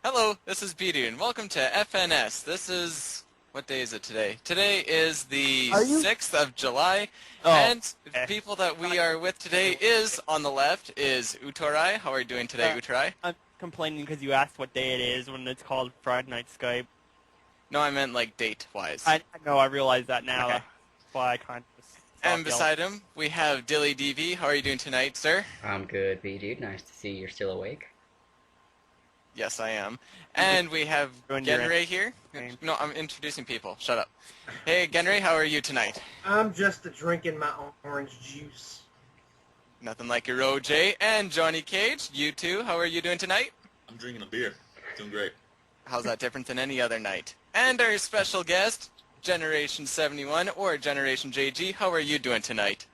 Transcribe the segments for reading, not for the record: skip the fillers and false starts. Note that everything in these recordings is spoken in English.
Hello, this is Bidu, and welcome to FNS. What day is it today? Today is the Are you? 6th of July, Oh, and the okay. people that we are with today is, on the left, is Utorai. How are you doing today, Utorai? I'm complaining because you asked what day it is when it's called Friday Night Skype. No, I meant like date-wise. I know, I realize that now. Okay. That's why I kind of just And stopped yelling. beside him, we have Dilly DV. How are you doing tonight, sir? I'm good, B dude. Nice to see you're still awake. Yes, I am. You just And we have ruined your Genray here. name. No, I'm introducing people. Shut up. Hey, Genray, how are you tonight? I'm just drinking my orange juice. Nothing like your OJ. And Johnny Cage, you too. How are you doing tonight? I'm drinking a beer. Doing great. How's that different than any other night? And our special guest, Generation71 or GenerationJG. How are you doing tonight?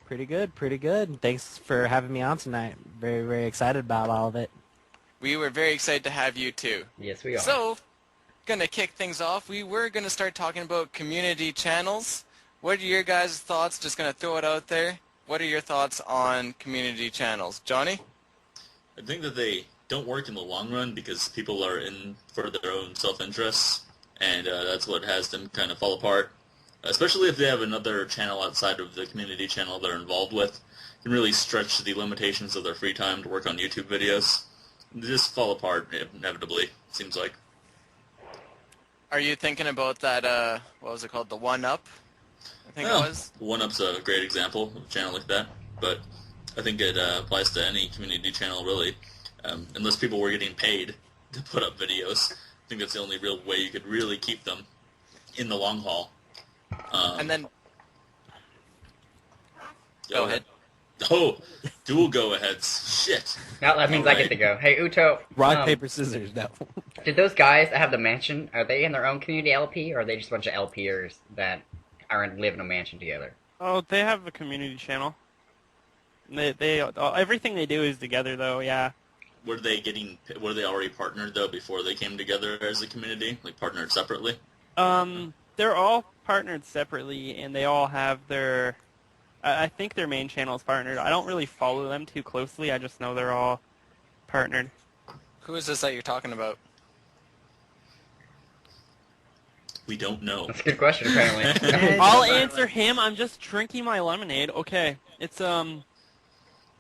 Pretty good, pretty good. Thanks for having me on tonight. Very, very excited about all of it. We were very excited to have you too. Yes, we are. So, gonna kick things off. We were gonna start talking about community channels. What are your guys' thoughts? Just gonna throw it out there. What are your thoughts on community channels? Johnny? I think that they don't work in the long run because people are in for their own self-interests, and that's what has them kind of fall apart. Especially if they have another channel outside of the community channel they're involved with. Can really stretch the limitations of their free time to work on YouTube videos. They just fall apart inevitably, seems like. Are you thinking about that, what was it called, the One-Up? I think it was. One-Up's a great example of a channel like that, but I think it applies to any community channel, really. Unless people were getting paid to put up videos. I think that's the only real way you could really keep them in the long haul. And then, go ahead. Oh, dual go-aheads. Shit. Now that means I get to go. Hey, Uto. Rock, paper, scissors, no. Did those guys that have the mansion, are they in their own community LP, or are they just a bunch of LPers that live in a mansion together? Oh, they have a community channel. Everything they do is together, though, yeah. Were they already partnered, though, before they came together as a community? Like, partnered separately? They're all partnered separately, and they all have their... I think their main channel is partnered. I don't really follow them too closely. I just know they're all partnered. Who is this that you're talking about? We don't know. That's a good question, apparently. I'll answer him. I'm just drinking my lemonade. Okay, it's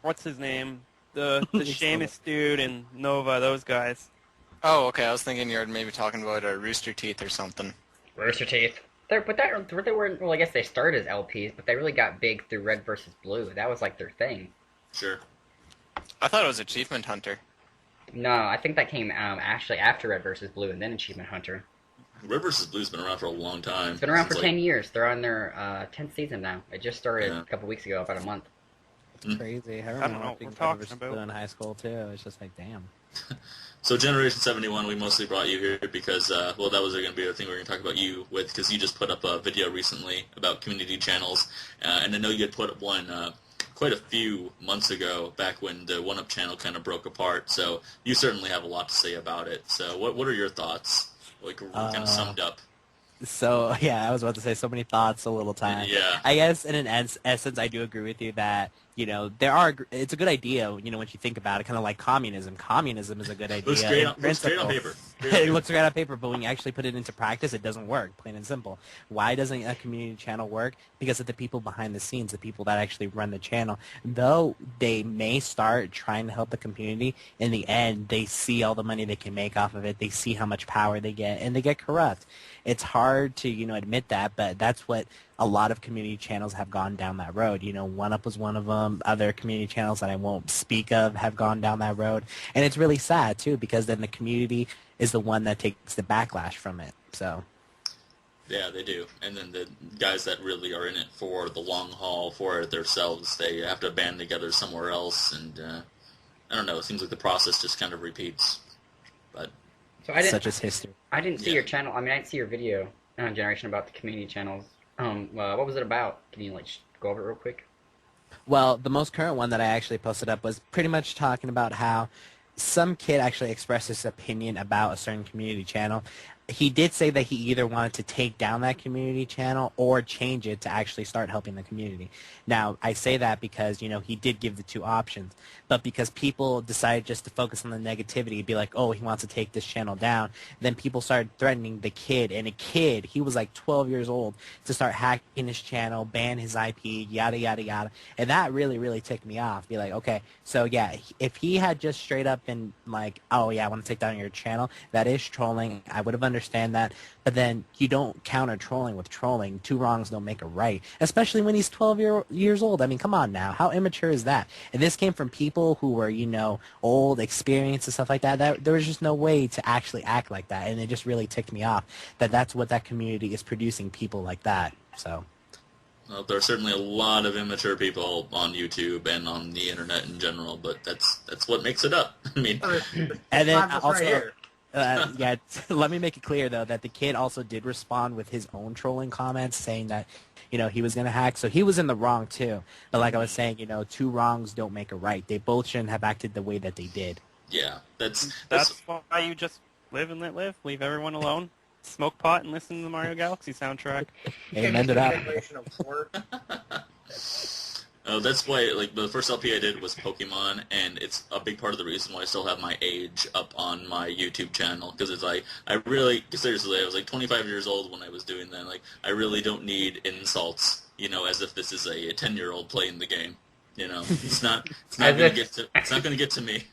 what's his name? The Seamus dude and Nova, those guys. Oh, okay. I was thinking you were maybe talking about Rooster Teeth or something. Rooster Teeth. They weren't, well, I guess they started as LPs, but they really got big through Red versus Blue. That was like their thing. Sure. I thought it was Achievement Hunter. No, I think that came actually after Red versus Blue and then Achievement Hunter. Red vs. Blue's been around for a long time. It's been around for Since, 10 years. They're on their 10th season now. It just started a couple weeks ago, about a month. It's crazy. I don't remember know what being we're talking Blue about. in high school, too. It's just like, damn. So Generation71, we mostly brought you here because, well, that was going to be the thing we were going to talk about you with, because you just put up a video recently about community channels, and I know you had put up one quite a few months ago, back when the One Up channel kind of broke apart, so you certainly have a lot to say about it. So what are your thoughts, like, kind of summed up? So, yeah, I was about to say so many thoughts, a little time. Yeah. I guess in an essence, I do agree with you that, you know, it's a good idea, you know, once you think about it, kind of like communism. Communism is a good idea. Looks great in on principle. paper. It looks great on paper, but when you actually put it into practice, it doesn't work, plain and simple. Why doesn't a community channel work? Because of the people behind the scenes, the people that actually run the channel. Though they may start trying to help the community, in the end, they see all the money they can make off of it. They see how much power they get, and they get corrupt. It's hard to, you know, admit that, but that's what a lot of community channels have gone down that road. You know, One Up was one of them. Other community channels that I won't speak of have gone down that road. And it's really sad, too, because then the community is the one that takes the backlash from it. So, Yeah, they do. And then the guys that really are in it for the long haul, for it themselves, they have to band together somewhere else, and I don't know, it seems like the process just kind of repeats. But So I didn't, such is history. I didn't see your channel. I mean, I didn't see your video on Generation about the community channels. What was it about? Can you like go over it real quick? Well, the most current one that I actually posted up was pretty much talking about how some kid actually expressed his opinion about a certain community channel. he did say that he either wanted to take down that community channel or change it to actually start helping the community. Now, I say that because, he did give the two options. But because people decided just to focus on the negativity, be like, oh, he wants to take this channel down, then people started threatening the kid. And he was like 12 years old, to start hacking his channel, ban his IP, yada, yada, yada. And that really, really ticked me off. Be like, okay, so yeah, if he had just straight up been like, oh, yeah, I want to take down your channel, that is trolling. I would have understand that. But then you don't counter trolling with trolling. Two wrongs don't make a right, especially when he's 12 years old. I mean, come on now. How immature is that? And this came from people who were, old, experienced, and stuff like that. There was just no way to actually act like that. And it just really ticked me off that that's what that community is producing, people like that. So. Well, there are certainly a lot of immature people on YouTube and on the internet in general, but that's what makes it up. I mean, and then also, yeah, let me make it clear, though, that the kid also did respond with his own trolling comments saying that, he was going to hack. So he was in the wrong, too. But like I was saying, two wrongs don't make a right. They both shouldn't have acted the way that they did. Yeah, that's why you just live and let live. Leave everyone alone. Smoke pot and listen to the Mario Galaxy soundtrack. Amen to that. That's why, like, the first LP I did was Pokemon, and it's a big part of the reason why I still have my age up on my YouTube channel, because it's like, I really, seriously, I was like 25 years old when I was doing that, like, I really don't need insults, as if this is a 10-year-old playing the game, it's not gonna get to me.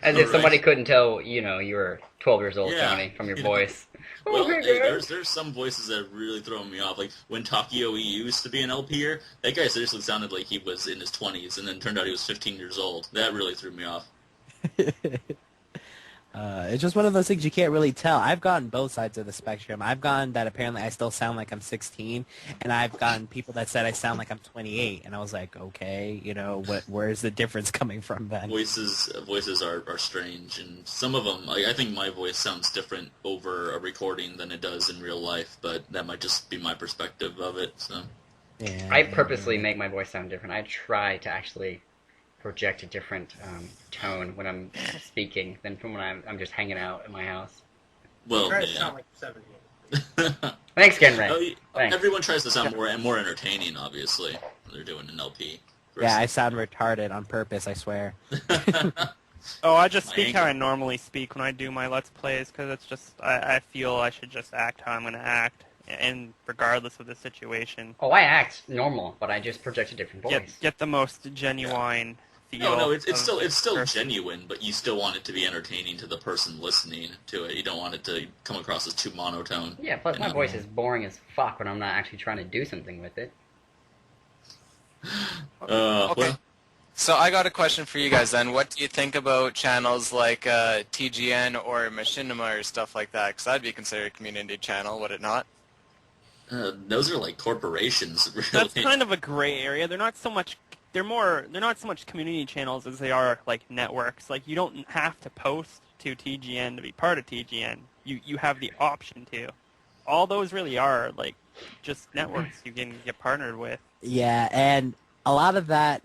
As if somebody couldn't tell, you were 12 years old, Yeah, Tony, from your voice. Well, there's some voices that really throw me off. Like, when Takio used to be an LPer, that guy seriously sounded like he was in his 20s, and then turned out he was 15 years old. That really threw me off. It's just one of those things you can't really tell. I've gotten both sides of the spectrum. I've gotten that apparently I still sound like I'm 16, and I've gotten people that said I sound like I'm 28, and I was like, okay, where's the difference coming from then? Voices are strange, and some of them, I think my voice sounds different over a recording than it does in real life, but that might just be my perspective of it. So, yeah, I purposely make my voice sound different. I try to actually project a different tone when I'm speaking than from when I'm just hanging out at my house. Well, Try to yeah. sound like 17. Thanks, Genray. Thanks. Everyone tries to sound more entertaining, obviously, when they're doing an LP. Yeah, I sound retarded on purpose, I swear. Oh, I just speak how I normally speak when I do my Let's Plays, because it's just, I feel I should just act how I'm going to act, and regardless of the situation. Oh, I act normal, but I just project a different voice. Get the most genuine feel. No, it's still genuine, but you still want it to be entertaining to the person listening to it. You don't want it to come across as too monotone. Yeah, plus my voice is boring as fuck when I'm not actually trying to do something with it. Okay. Well, So I got a question for you guys then. What do you think about channels like TGN or Machinima or stuff like that? Because that'd be considered a community channel, would it not? those are like corporations, really. That's kind of a gray area. They're not so much community channels as they are like networks. Like, you don't have to post to TGN to be part of TGN. You have the option to. All those really are like just networks you can get partnered with. Yeah, and a lot of that,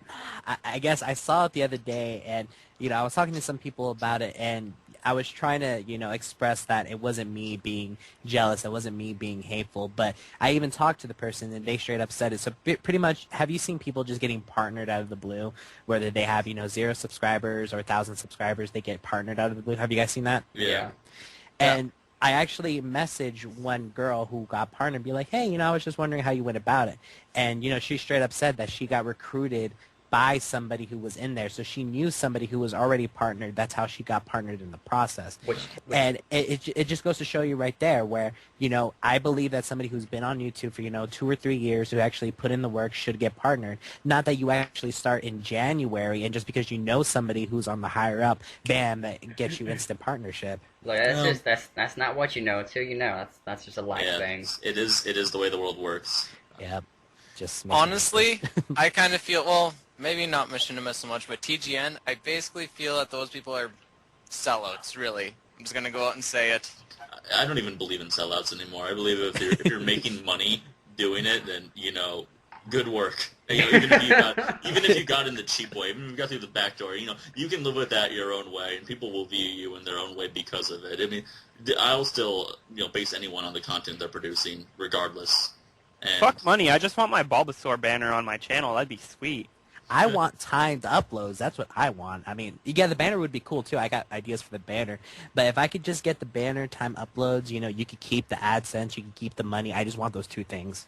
I guess I saw it the other day, and I was talking to some people about it, and I was trying to express that it wasn't me being jealous, it wasn't me being hateful, but I even talked to the person, and they straight up said it. So pretty much, have you seen people just getting partnered out of the blue, whether they have 0 subscribers or 1,000 subscribers, they get partnered out of the blue? Have you guys seen that? Yeah. And I actually messaged one girl who got partnered and be like, hey, I was just wondering how you went about it. And, she straight up said that she got recruited by somebody who was in there. So she knew somebody who was already partnered. That's how she got partnered in the process. And it just goes to show you right there where, I believe that somebody who's been on YouTube for, 2 or 3 years, who actually put in the work, should get partnered. Not that you actually start in January and just because you know somebody who's on the higher up, bam, that gets you instant partnership. Look, that's not what you know until you know. That's just a life thing. It is the way the world works. Yep. Just Honestly, I kind of feel, well, maybe not Machinima so much, but TGN, I basically feel that those people are sellouts, really. I'm just going to go out and say it. I don't even believe in sellouts anymore. I believe if you're making money doing it, then, good work. Even if you got in the cheap way, even if you got through the back door, you can live with that your own way, and people will view you in their own way because of it. I mean, I'll still, base anyone on the content they're producing, regardless. And Fuck money. I just want my Bulbasaur banner on my channel. That'd be sweet. I want timed uploads. That's what I want. I mean, yeah, the banner would be cool too. I got ideas for the banner, but if I could just get the banner time uploads, you could keep the AdSense, you could keep the money. I just want those two things.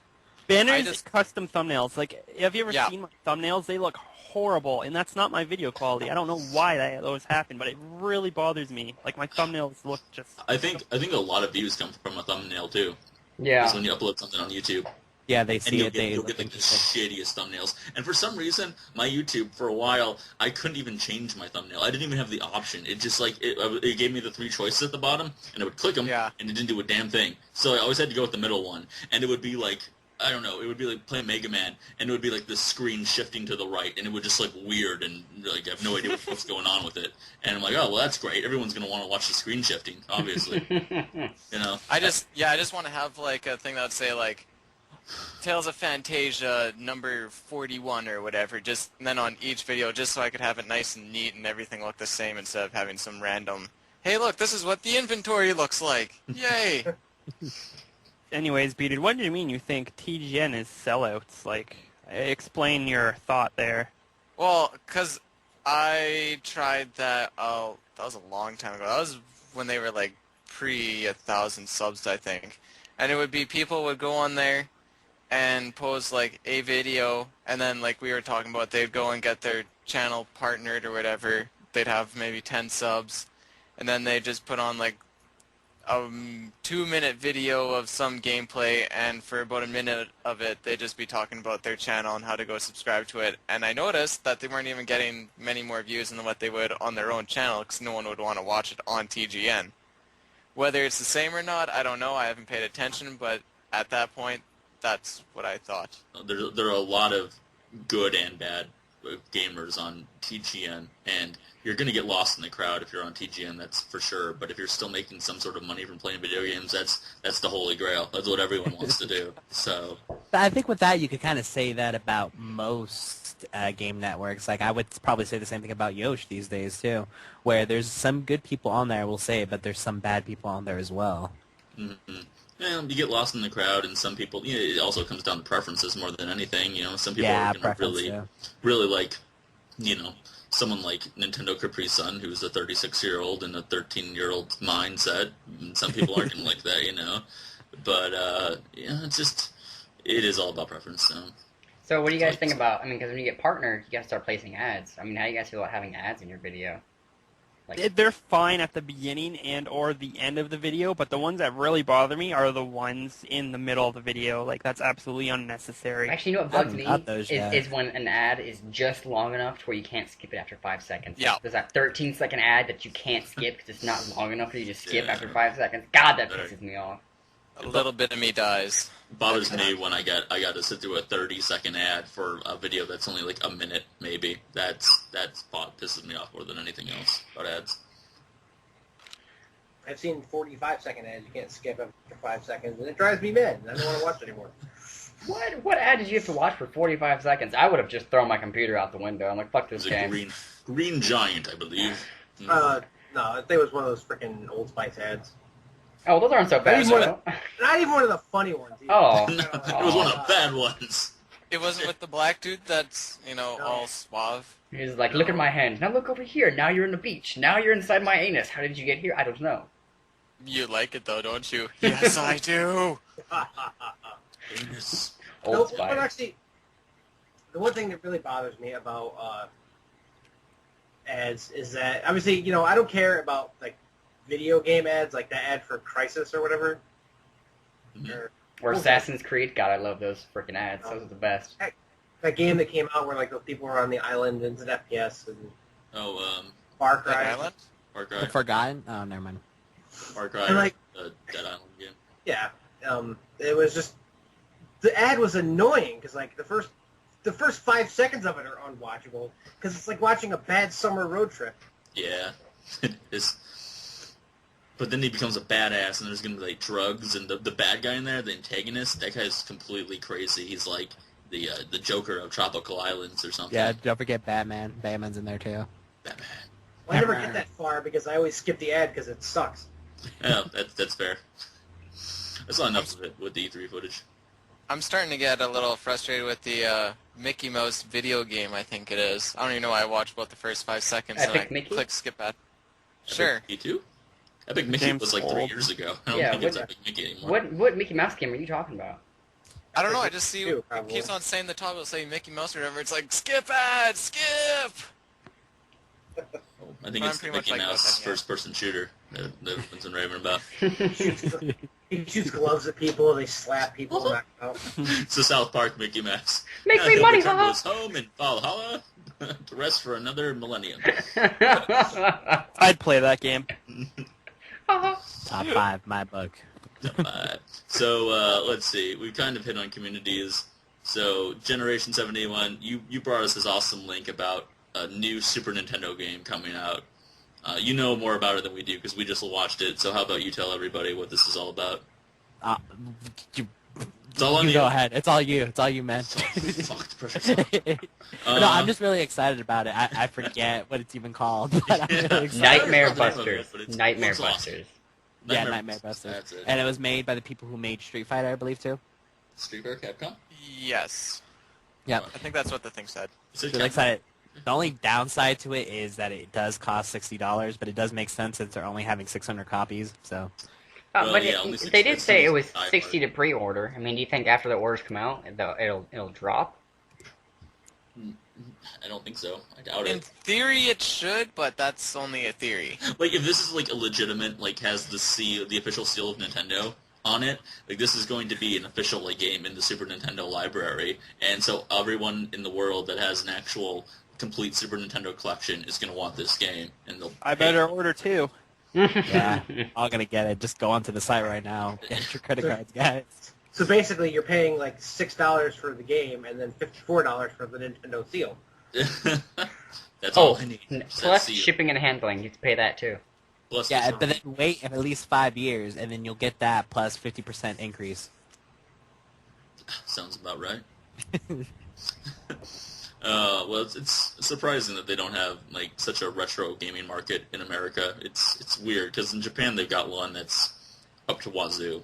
Banners, custom thumbnails. Like, have you ever seen my thumbnails? They look horrible, and that's not my video quality. I don't know why those happen, but it really bothers me. Like, my thumbnails look just... I think a lot of views come from a thumbnail, too. Yeah. Because when you upload something on YouTube. Yeah, they see it. You'll get like the shittiest thumbnails. And for some reason, my YouTube, for a while, I couldn't even change my thumbnail. I didn't even have the option. It just, it gave me the 3 choices at the bottom, and I would click them, and it didn't do a damn thing. So I always had to go with the middle one. And it would be like... I don't know, it would be like playing Mega Man, and it would be like the screen shifting to the right, and it would just look weird, and like I have no idea what's going on with it. And I'm like, oh, well, that's great. Everyone's going to want to watch the screen shifting, obviously. I just want to have like a thing that would say like, Tales of Fantasia number 41 or whatever, and then on each video, just so I could have it nice and neat and everything look the same instead of having some random, hey, look, this is what the inventory looks like. Yay! Anyways, Beated, what do you mean you think TGN is sellouts? Like, explain your thought there. Well, because I tried that, that was a long time ago. That was when they were like pre-1,000 subs, I think. And it would be people would go on there and post like a video, and then like we were talking about, they'd go and get their channel partnered or whatever. They'd have maybe 10 subs, and then they'd just put on like a 2-minute video of some gameplay, and for about a minute of it, they'd just be talking about their channel and how to go subscribe to it. And I noticed that they weren't even getting many more views than what they would on their own channel, because no one would want to watch it on TGN. Whether it's the same or not, I don't know. I haven't paid attention, but at that point, that's what I thought. There are a lot of good and bad gamers on TGN, and you're going to get lost in the crowd if you're on TGN, that's for sure. But if you're still making some sort of money from playing video games, that's the holy grail. That's what everyone wants to do. So, but I think with that, you could kind of say that about most game networks. Like, I would probably say the same thing about Yosh these days, too, where there's some good people on there, we'll say, but there's some bad people on there as well. Mm-hmm. Yeah, you get lost in the crowd, and some people, it also comes down to preferences more than anything. Some people are going to really like, someone like Nintendo Capri Sun, who's a 36-year-old in a 13-year-old mindset. And some people aren't going to like that, But, it's just, it is all about preference. So what do you guys think about, because when you get partnered, you got to start placing ads. How do you guys feel about having ads in your video? They're fine at the beginning and or the end of the video, but the ones that really bother me are the ones in the middle of the video. Like, that's absolutely unnecessary. Actually, what bugs me is when an ad is just long enough to where you can't skip it after 5 seconds. Yeah. There's that 13-second ad that you can't skip because it's not long enough for you to skip after 5 seconds. God, that pisses me off. A little bit of me dies. It bothers me when I got to sit through a 30-second ad for a video that's only like a minute, maybe. That pisses me off more than anything else about ads. I've seen 45-second ads you can't skip after 5 seconds, and it drives me mad. I don't want to watch it anymore. What ad did you have to watch for 45 seconds? I would have just thrown my computer out the window. I'm like, fuck this game. Green Giant, I believe. No, I think it was one of those freaking Old Spice ads. Oh, those aren't so bad. Not even one of the funny ones either. Oh. It was one of the bad ones. It wasn't with the black dude that's, all suave. He's like, look at my hand. Now look over here. Now you're in the beach. Now you're inside my anus. How did you get here? I don't know. You like it, though, don't you? Yes, I do. Anus. Old Spice. But actually, the one thing that really bothers me about ads is that, obviously, I don't care about, like, video game ads, like the ad for Crysis or whatever. Mm-hmm. Or Assassin's Creed. God, I love those freaking ads. Those are the best. That game that came out where like those people were on the island and it's an FPS and Far Cry. Dead Island? Far Cry. Forgotten? Oh, never mind. Far Cry. And, like, Dead Island game. Yeah. It was just the ad was annoying because like the first 5 seconds of it are unwatchable because it's like watching a bad summer road trip. Yeah, it is. But then he becomes a badass, and there's going to be, like, drugs, and the bad guy in there, the antagonist, that guy's completely crazy. He's, like, the Joker of Tropical Islands or something. Yeah, don't forget Batman. Batman's in there too. Batman. Well, I never get that far because I always skip the ad because it sucks. Yeah, that's fair. I saw enough of it with the E3 footage. I'm starting to get a little frustrated with the Mickey Mouse video game, I think it is. I don't even know why I watched about the first 5 seconds Epic and I Mickey? click skip ad. Sure. Epic Mickey 2? Epic Mickey Game's was like 3 old. years ago. I don't Yeah, think it's what- Epic Mickey anymore. What Mickey Mouse game are you talking about? I don't know, I just see Two, it probably. keeps on saying the top, it'll say Mickey Mouse or whatever. It's like, skip ad, skip! I think I'm it's the pretty much Mickey like Mouse that, yeah. first-person shooter that everyone's been raving about. He shoots gloves at people, they slap people, and knock them out. It's the South Park Mickey Mouse. Make Now me he'll money, return to haha. his home in Valhalla to rest for another millennium. I'd play that game. Top 5, my book. So let's see. We've kind of hit on communities. So Generation 71, you brought us this awesome link about a new Super Nintendo game coming out. You know more about it than we do because we just watched it. So how about you tell everybody what this is all about? You, It's all on you you. go ahead. It's all you. It's all you, man. Fuck, the perfect song. No, I'm just really excited about it. I forget what it's even called, but I'm really excited. Nightmare It's not Busters. but it's- Nightmare it's awesome. Busters. Yeah, Nightmare Busters. That's it. And it was made by the people who made Street Fighter, I believe, too. Street Fighter Capcom? Yes. Yep. I think that's what the thing said. Is it Really Capcom? excited. The only downside to it is that it does cost $60, but it does make sense since they're only having 600 copies. So Well, But yeah, only they did 60 say it was that's 60 to pre-order. I mean, do you think after the orders come out, it'll drop? I don't think so. I doubt In it. theory it should, but that's only a theory. Like, if this is, like, a legitimate, like, has the official seal of Nintendo on it, like, this is going to be an official, like, game in the Super Nintendo library, and so everyone in the world that has an actual complete Super Nintendo collection is going to want this game, and they'll I pay. better order 2. yeah, all gonna get it. Just go onto the site right now. Get your credit cards, guys. So basically, you're paying like $6 for the game and then $54 for the Nintendo seal. That's all Oh, I need. Just plus that seal. shipping and handling. You have to pay that too. Plus Yeah, the- but then wait at least 5 years, and then you'll get that plus 50% increase. Sounds about right. Well, it's surprising that they don't have like such a retro gaming market in America. It's weird because in Japan they've got one that's up to wazoo.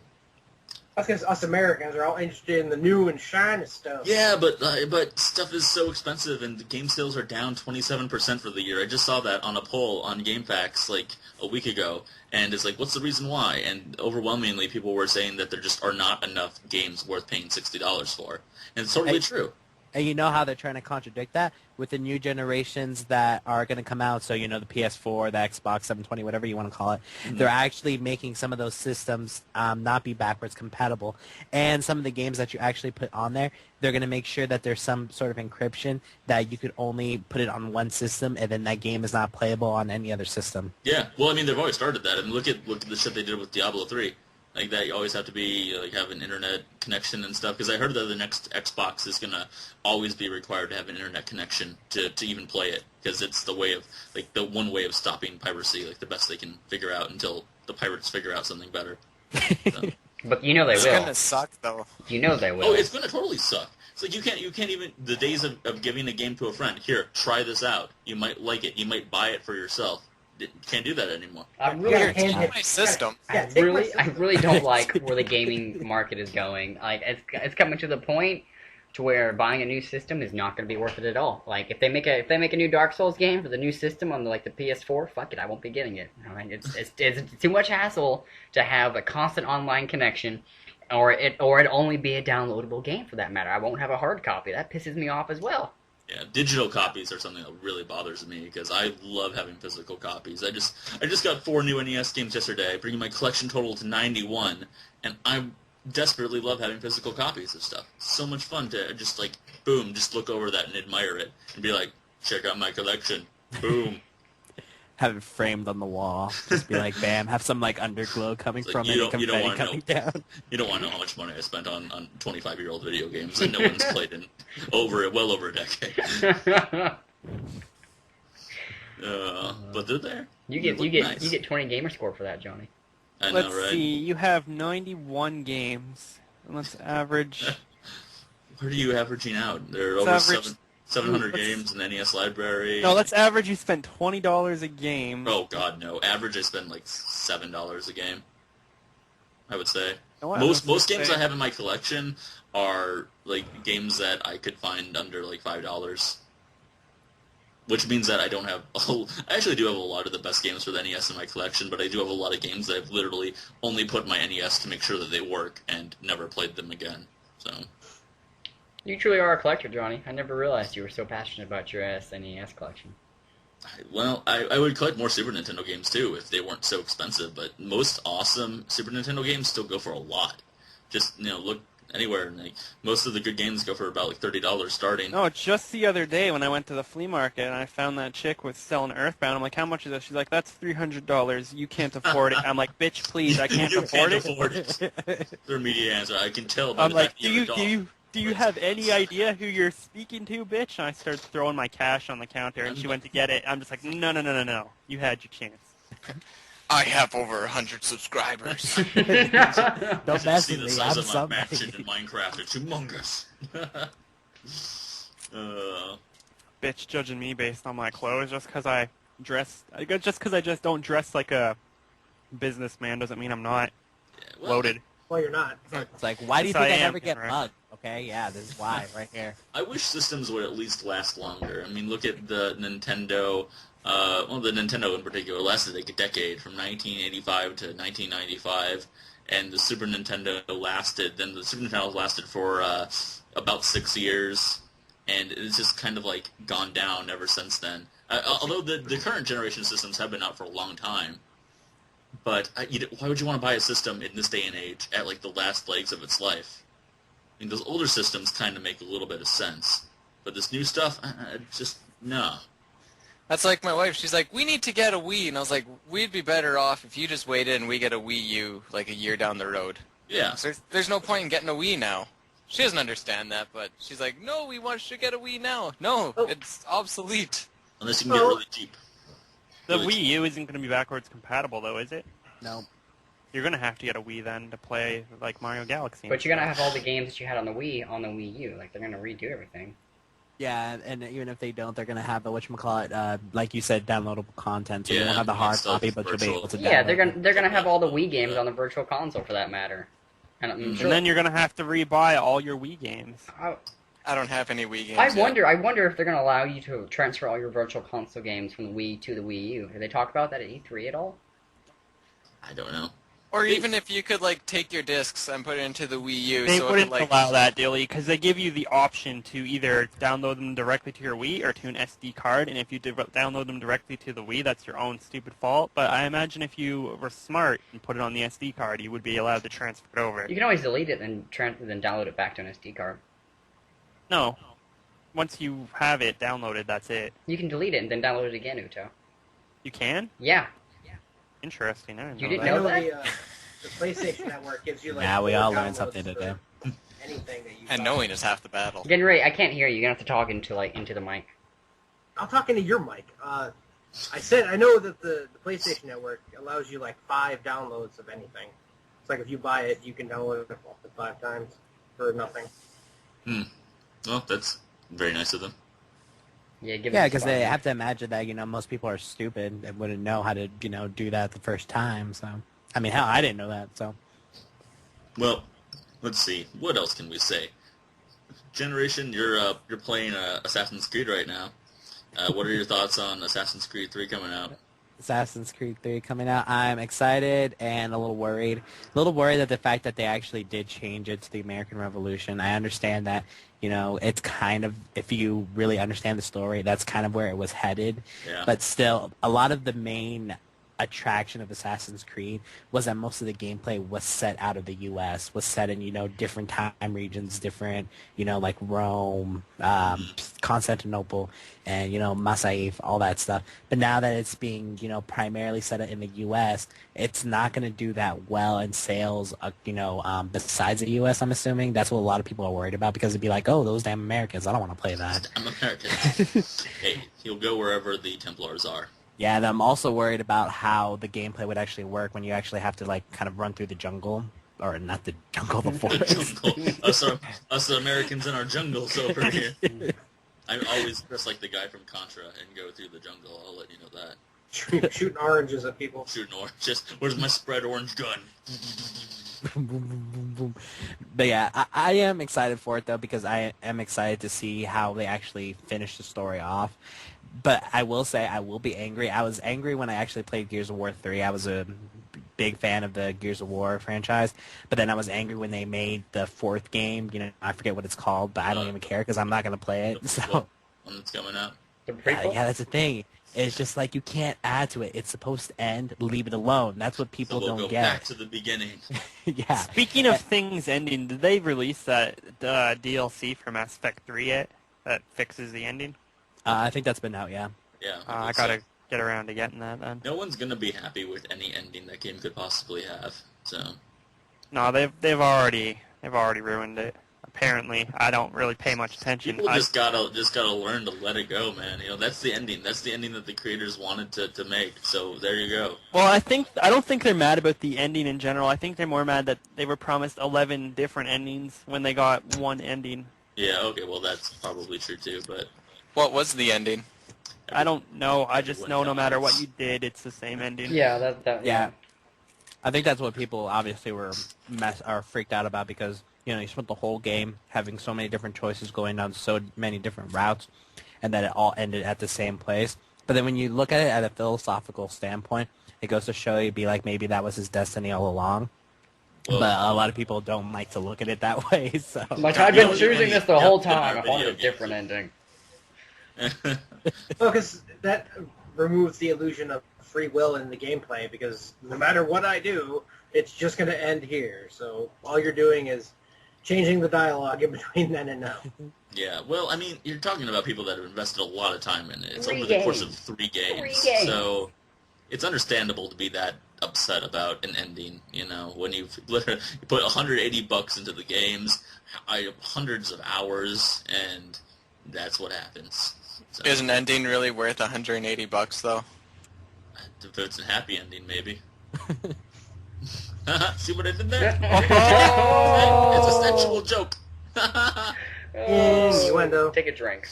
That's because us Americans are all interested in the new and shiny stuff. Yeah, but stuff is so expensive, and the game sales are down 27% for the year. I just saw that on a poll on GameFAQs like a week ago, and it's like, what's the reason why? And overwhelmingly, people were saying that there just are not enough games worth paying $60 for, and it's totally Hey. true. And you know how they're trying to contradict that with the new generations that are going to come out. So, you know, the PS4, the Xbox 720, whatever you want to call it. Mhm. They're actually making some of those systems not be backwards compatible. And some of the games that you actually put on there, they're going to make sure that there's some sort of encryption that you could only put it on one system, and then that game is not playable on any other system. Yeah, well, I mean, they've always started that, and look at the shit they did with Diablo 3. Like that, you always have to be like have an internet connection and stuff. Because I heard that the next Xbox is gonna always be required to have an internet connection to even play it. Because it's the way of like the one way of stopping piracy, like the best they can figure out until the pirates figure out something better. So. But you know they It's will. gonna suck though. You know they will. Oh, it's gonna totally suck. It's like you can't even the days of giving a game to a friend. Here, try this out. You might like it. You might buy it for yourself. Can't do that anymore. I You really, gotta Here, take hand it- my system. Yeah, take my I system. really don't like where the gaming market is going. Like, it's coming to the point to where buying a new system is not going to be worth it at all. Like, if they make a new Dark Souls game for the new system on the PS4, fuck it, I won't be getting it. I mean, it's too much hassle to have a constant online connection, or it only be a downloadable game for that matter. I won't have a hard copy. That pisses me off as well. Yeah, digital copies are something that really bothers me because I love having physical copies. I just got 4 new NES games yesterday, bringing my collection total to 91, and I desperately love having physical copies of stuff. It's so much fun to just like, boom, just look over that and admire it and be like, check out my collection. Boom. Have it framed on the wall. Just be like, bam, have some like underglow coming It's like, from you it, don't- and you don't confetti wanna coming down. You don't want to know how much money I spent on 25-year-old video games that no one's played in well over a decade. But they're there. You They get look nice. you get 20 gamer score for that, Johnny. I know, Let's right? see. You have 91 games. Let's average What are you averaging out? There are It's over average- 700 let's- games in the NES library. No, let's average you spend $20 a game. Oh God, no. Average I spend like $7 a game. I would say. You know what? Most Let's games say- I have in my collection are like games that I could find under like $5. Which means that I don't have I actually do have a lot of the best games for the NES in my collection, but I do have a lot of games that I've literally only put in my NES to make sure that they work and never played them again. So You truly are a collector, Johnny. I never realized you were so passionate about your SNES collection. I would collect more Super Nintendo games too if they weren't so expensive, but most awesome Super Nintendo games still go for a lot. Just, look anywhere, and like, most of the good games go for about like $30 starting. No, just the other day when I went to the flea market and I found that chick with selling Earthbound. I'm like, how much is this? She's like, that's $300. You can't afford it. I'm like, bitch, please, I can't You afford can't it. afford it. Their immediate answer, I can tell by I'm the like, fact that you have a dog. do you have any idea who you're speaking to, bitch? And I started throwing my cash on the counter, and she went to get it. I'm just like, no. You had your chance. I have over 100 subscribers. Don't You mess see with the me. size I'm of my somebody. mansion in Minecraft. It's humongous. Bitch judging me based on my clothes just because I just don't dress like a businessman doesn't mean I'm not well, loaded. Well, you're not. It's like, why do you Yes, think I I am, never get Henry. mugged? Okay, yeah, this is why, right here. I wish systems would at least last longer. I mean, look at the Nintendo. The Nintendo in particular lasted like a decade, from 1985 to 1995, and the Super Nintendo lasted. Then the Super Nintendo lasted for about 6 years, and it's just kind of like gone down ever since then. Although the current generation systems have been out for a long time, but why would you want to buy a system in this day and age at like the last legs of its life? I mean, those older systems kind of make a little bit of sense, but this new stuff, just no. That's like my wife. She's like, we need to get a Wii. And I was like, we'd be better off if you just waited and we get a Wii U like a year down the road. Yeah. So there's no point in getting a Wii now. She doesn't understand that, but she's like, no, we want you to get a Wii now. No, it's obsolete. Unless you can get really cheap. The Really Wii U isn't going to be backwards compatible though, is it? No. You're going to have to get a Wii then to play like Mario Galaxy. But you're gonna have all the games that you had on the Wii U. Like, they're gonna redo everything. Yeah, and even if they don't, they're going to have the, whatchamacallit, like you said, downloadable content, so you Yeah, won't have the hard stuff copy, but you'll be virtual. able to download Yeah, they're it. gonna have all the Wii games on the Virtual Console for that matter. And I'm And sure. then you're going to have to rebuy all your Wii games. I don't have any Wii games I yet. wonder if they're gonna allow you to transfer all your Virtual Console games from the Wii to the Wii U. Did they talk about that at E3 at all? I don't know. Or even if you could like take your discs and put it into the Wii U, They so it wouldn't could like allow that, Dilly, because they give you the option to either download them directly to your Wii or to an SD card, and if you download them directly to the Wii, that's your own stupid fault. But I imagine if you were smart and put it on the SD card, you would be allowed to transfer it over. You can always delete it and then download it back to an SD card. No. Once you have it downloaded, that's it. You can delete it and then download it again, Uto. You can? Yeah. Interesting. I didn't You know didn't that. know I the PlayStation Network gives you like. Yeah, we 4 all learned downloads something for today. Anything that you. and buy. knowing is half the battle. I can't hear you. You're gonna have to talk into the mic. I'm talking to your mic. I said I know that the PlayStation Network allows you like 5 downloads of anything. It's like if you buy it, you can download it up to 5 times for nothing. Well, that's very nice of them. Yeah, give it Yeah, a because spot. they have to imagine that, most people are stupid and wouldn't know how to, do that the first time, so. I mean, hell, I didn't know that, so. Well, let's see. What else can we say? Generation, you're playing Assassin's Creed right now. What are your thoughts on Assassin's Creed 3 coming out? Assassin's Creed 3 coming out. I'm excited and a little worried. A little worried at the fact that they actually did change it to the American Revolution. I understand that, it's kind of, if you really understand the story, that's kind of where it was headed. Yeah. But still, a lot of the main attraction of Assassin's Creed was that most of the gameplay was set out of the U.S., was set in, different time regions, different, like Rome, Constantinople, and, Masaif, all that stuff. But now that it's being, primarily set in the U.S., it's not going to do that well in sales, besides the U.S., I'm assuming. That's what a lot of people are worried about, because it'd be like, oh, those damn Americans, I don't want to play that. I'm American. Hey, he'll go wherever the Templars are. Yeah, and I'm also worried about how the gameplay would actually work when you actually have to, kind of run through the jungle. or not the jungle, the The forest. jungle. Us Americans in our jungles over here. I always dress like the guy from Contra and go through the jungle. I'll let you know that. Shooting oranges at people. Shooting orange. Just where's my spread orange gun? Boom, boom, boom, boom, boom. But yeah, I am excited for it though because I am excited to see how they actually finish the story off. But I will say I will be angry. I was angry when I actually played Gears of War 3. I was a big fan of the Gears of War franchise. But then I was angry when they made the fourth game. You know, I forget what it's called, but I don't even care because I'm not going to play it. So One that's coming out. The prequel? yeah, that's the thing. It's just like you can't add to it. It's supposed to end. Leave it alone. That's what people So we'll don't go get. back to the beginning. Yeah. Speaking of things ending, did they release that DLC for Mass Effect 3 yet? That fixes the ending? I think that's been out. Yeah. Yeah. I think gotta so. get around to getting that then. No one's gonna be happy with any ending that game could possibly have. So No, they've already ruined it. Apparently, I don't really pay much attention. people just gotta learn to let it go, man. You know, that's the ending. That's the ending that the creators wanted to make. So there you go. Well, I don't think they're mad about the ending in general. I think they're more mad that they were promised 11 different endings when they got one ending. Yeah. Okay. Well, that's probably true too. But What was the ending? I don't know. I just know Everyone no matter what dies. you did, it's the same ending. Yeah, Yeah. I think that's what people obviously were freaked out about because you spent the whole game having so many different choices going down so many different routes, and that it all ended at the same place. But then when you look at it at a philosophical standpoint, it goes to show you, be like maybe that was his destiny all along. Well, But a lot of people don't like to look at it that way. So Like, I've been Yeah, choosing yeah, this the whole yeah, time. I video wanted a games. different ending. Well, because that removes the illusion of free will in the gameplay, because no matter what I do, it's just going to end here. So all you're doing is changing the dialogue in between then and now. Yeah, well, I mean, you're talking about people that have invested a lot of time in it. It's 3 over the course of games. 3 games. 3 games. So it's understandable to be that upset about an ending, when you've literally put $180 into the games, hundreds of hours, and that's what happens. So, Is an ending really worth $180 though? if it's a happy ending, maybe. See what I did there? It's a sexual joke. Innuendo. Take a drink.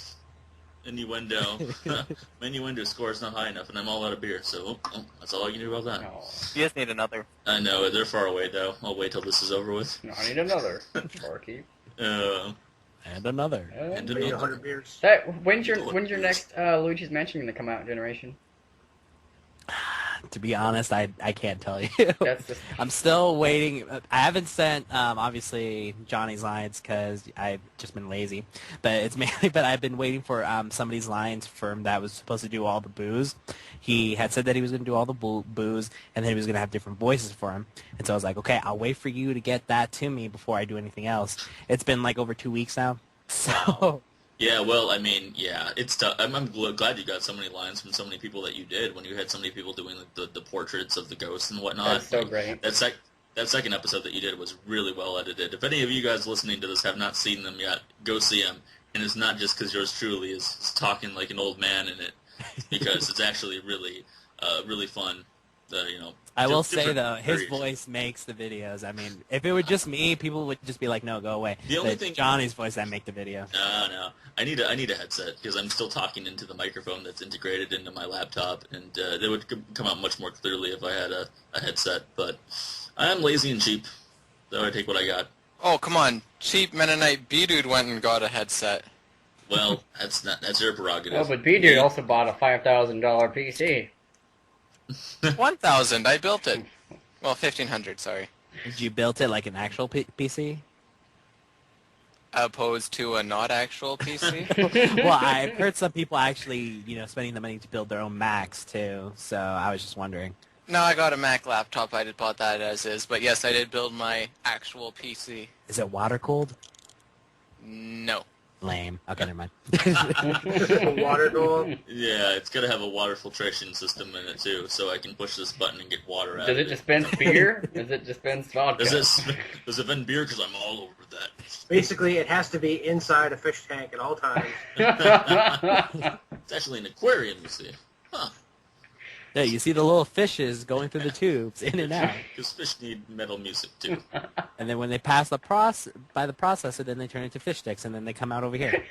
Innuendo. My innuendo score is not high enough, and I'm all out of beer, so that's all I can do about that. No, You just need another. I know, they're far away, though. I'll wait till this is over with. no, I need another. Sparky. and another. And We need another. 100 beers. When's your next Luigi's Mansion going to come out, Generation? To be honest, I can't tell you. That's just I'm still waiting. I haven't sent, obviously, Johnny's lines because I've just been lazy. But it's mainly, but I've been waiting for somebody's lines from that was supposed to do all the booze. He had said that he was going to do all the booze, and then he was going to have different voices for him. And so I was like, okay, I'll wait for you to get that to me before I do anything else. It's been like over 2 weeks now. So Yeah, well, I mean, yeah, it's tough. I'm glad you got so many lines from so many people that you did when you had so many people doing the portraits of the ghosts and whatnot. that's so great. That second episode that you did was really well edited. If any of you guys listening to this have not seen them yet, go see them. And it's not just because yours truly is talking like an old man in it, because it's actually really, really fun. I will say, different though, his variations. voice makes the videos. I mean, if it were just me, people would just be like, no, go away. The only But thing- Johnny's voice that make the video. No. I need a headset because I'm still talking into the microphone that's integrated into my laptop, and it would come out much more clearly if I had a headset. But I'm lazy and cheap, so I take what I got. Oh, come on. Cheap Mennonite B-Dude went and got a headset. Well, that's your prerogative. Oh, but B-Dude also bought a $5,000 PC. 1,000. I built it. Well, 1,500, sorry. Did you build it like an actual PC? Opposed to a not actual PC? Well, I've heard some people actually, spending the money to build their own Macs, too. So I was just wondering. No, I got a Mac laptop. I just bought that as is. But yes, I did build my actual PC. Is it water-cooled? No. Lame. Okay, never mind. Water going. Yeah, it's got to have a water filtration system in it too, so I can push this button and get water out Does of it dispense beer? Does it dispense vodka? Does it vend beer? Because I'm all over that. Basically, it has to be inside a fish tank at all times. It's actually an aquarium, you see. Huh. Yeah, you see the little fishes going through the tubes, in and out. Because fish need metal music too. And then when they pass by the processor, then they turn into fish sticks, and then they come out over here.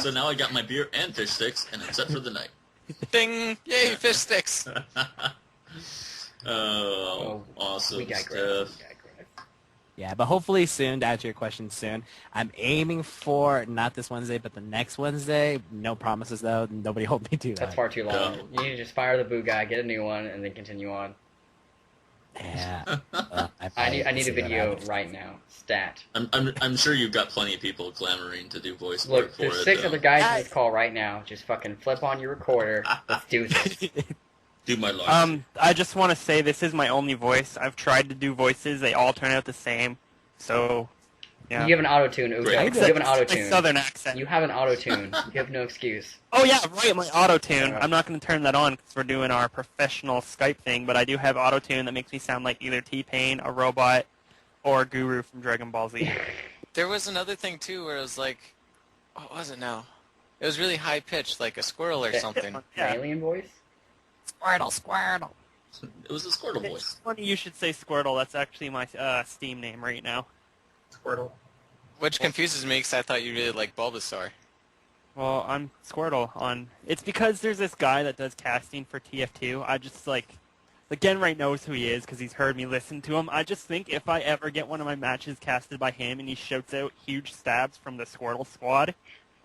So now I got my beer and fish sticks, and I'm set for the night. Ding! Yay, fish sticks! Oh, awesome we digress. stuff. We digress. Yeah, but hopefully soon, to answer your question soon. I'm aiming for not this Wednesday, but the next Wednesday. No promises, though. Nobody hold me to that. That's far too long. No. You need to just fire the boo guy, get a new one, and then continue on. Yeah. I need a video right now. Stat. I'm sure you've got plenty of people clamoring to do voice Look, work for there's it. 6 though. other guys in this call right now. Just fucking flip on your recorder. Let's do this. Do my large. I just want to say this is my only voice. I've tried to do voices. They all turn out the same. So, yeah. You have an auto-tune, Uto. Great. You have an My auto-tune. southern accent. You have an auto-tune. You have no excuse. Oh, yeah, right, my auto-tune. I'm not going to turn that on because we're doing our professional Skype thing, but I do have auto-tune that makes me sound like either T-Pain, a robot, or Guru from Dragon Ball Z. There was another thing, too, where it was like... What was it now? It was really high-pitched, like a squirrel or something. An Yeah. alien voice? Squirtle. It was a Squirtle It's voice. funny you should say Squirtle. That's actually my Steam name right now. Squirtle. Which confuses me because I thought you really liked Bulbasaur. Well, I'm Squirtle on... It's because there's this guy that does casting for TF2. I just, like Genrai knows who he is because he's heard me listen to him. I just think if I ever get one of my matches casted by him and he shouts out huge stabs from the Squirtle squad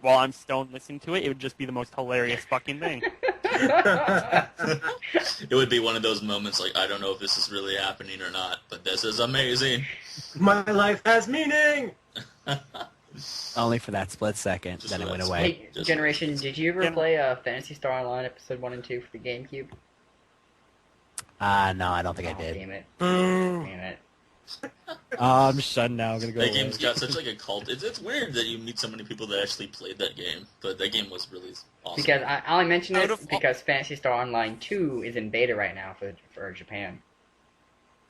while I'm stoned listening to it, it would just be the most hilarious fucking thing. It would be one of those moments like, I don't know if this is really happening or not, but this is amazing. My life has meaning! Only for that split second, Just then for it went that away. Hey, Just- Generation, did you ever Yeah. play Phantasy Star Online Episode 1 and 2 for the GameCube? No, I don't think I did. Damn it. Oh, Damn it. I'm shut now. I'm gonna go That away. game's got such like a cult. It's weird that you meet so many people that actually played that game, but that game was really awesome. Because I only mention Out it of all- because Phantasy Star Online 2 is in beta right now for Japan.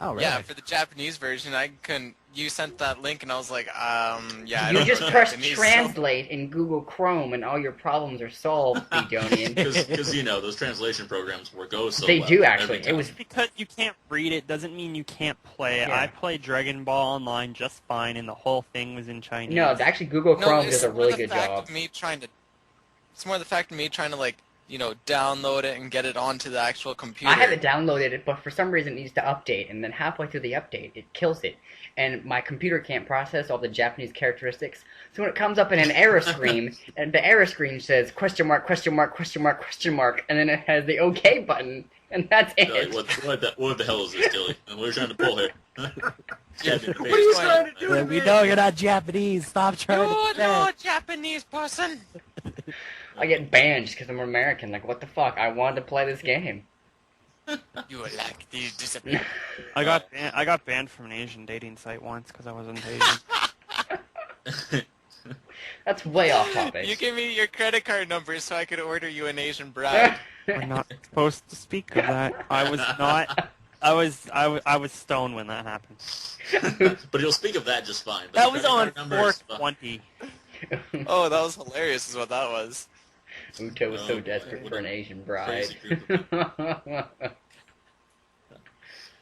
Oh, really? Yeah, for the Japanese version, I couldn't... You sent that link, and I was like, yeah, I You don't just know press Japanese, so- translate in Google Chrome and all your problems are solved, Bedonian. Because you know those translation programs work so They well do, every actually. time. It was Just because you can't read it doesn't mean you can't play it. Yeah. I played Dragon Ball Online just fine, and the whole thing was in Chinese. no, actually Google No, Chrome it's does a more really the good fact job. of me trying to... It's more the fact of me trying to, like, download it and get it onto the actual computer. I have it downloaded, but for some reason it needs to update, and then halfway through the update, it kills it. And my computer can't process all the Japanese characteristics, so when it comes up in an error screen, and the error screen says question mark, question mark, question mark, question mark, and then it has the OK button, and that's You're it. like, what the hell is this, Dilly? And we're trying to pull here. Stab you in the What are you face. trying to do? Yeah, we know you're not Japanese. Stop trying You're to no Japanese person! I get banned just because I'm American. Like, what the fuck? I wanted to play this game. You are like these disappear. I got banned from an Asian dating site once because I wasn't Asian. That's way off topic. You give me your credit card number so I could order you an Asian bride. We're not supposed to speak of that. I was not. I was stoned when that happened. But you'll speak of that just fine. But That the was credit on card number is fine. 420. Oh, that was hilarious is what that was. Uto was so Oh, desperate what for a an Asian bride. crazy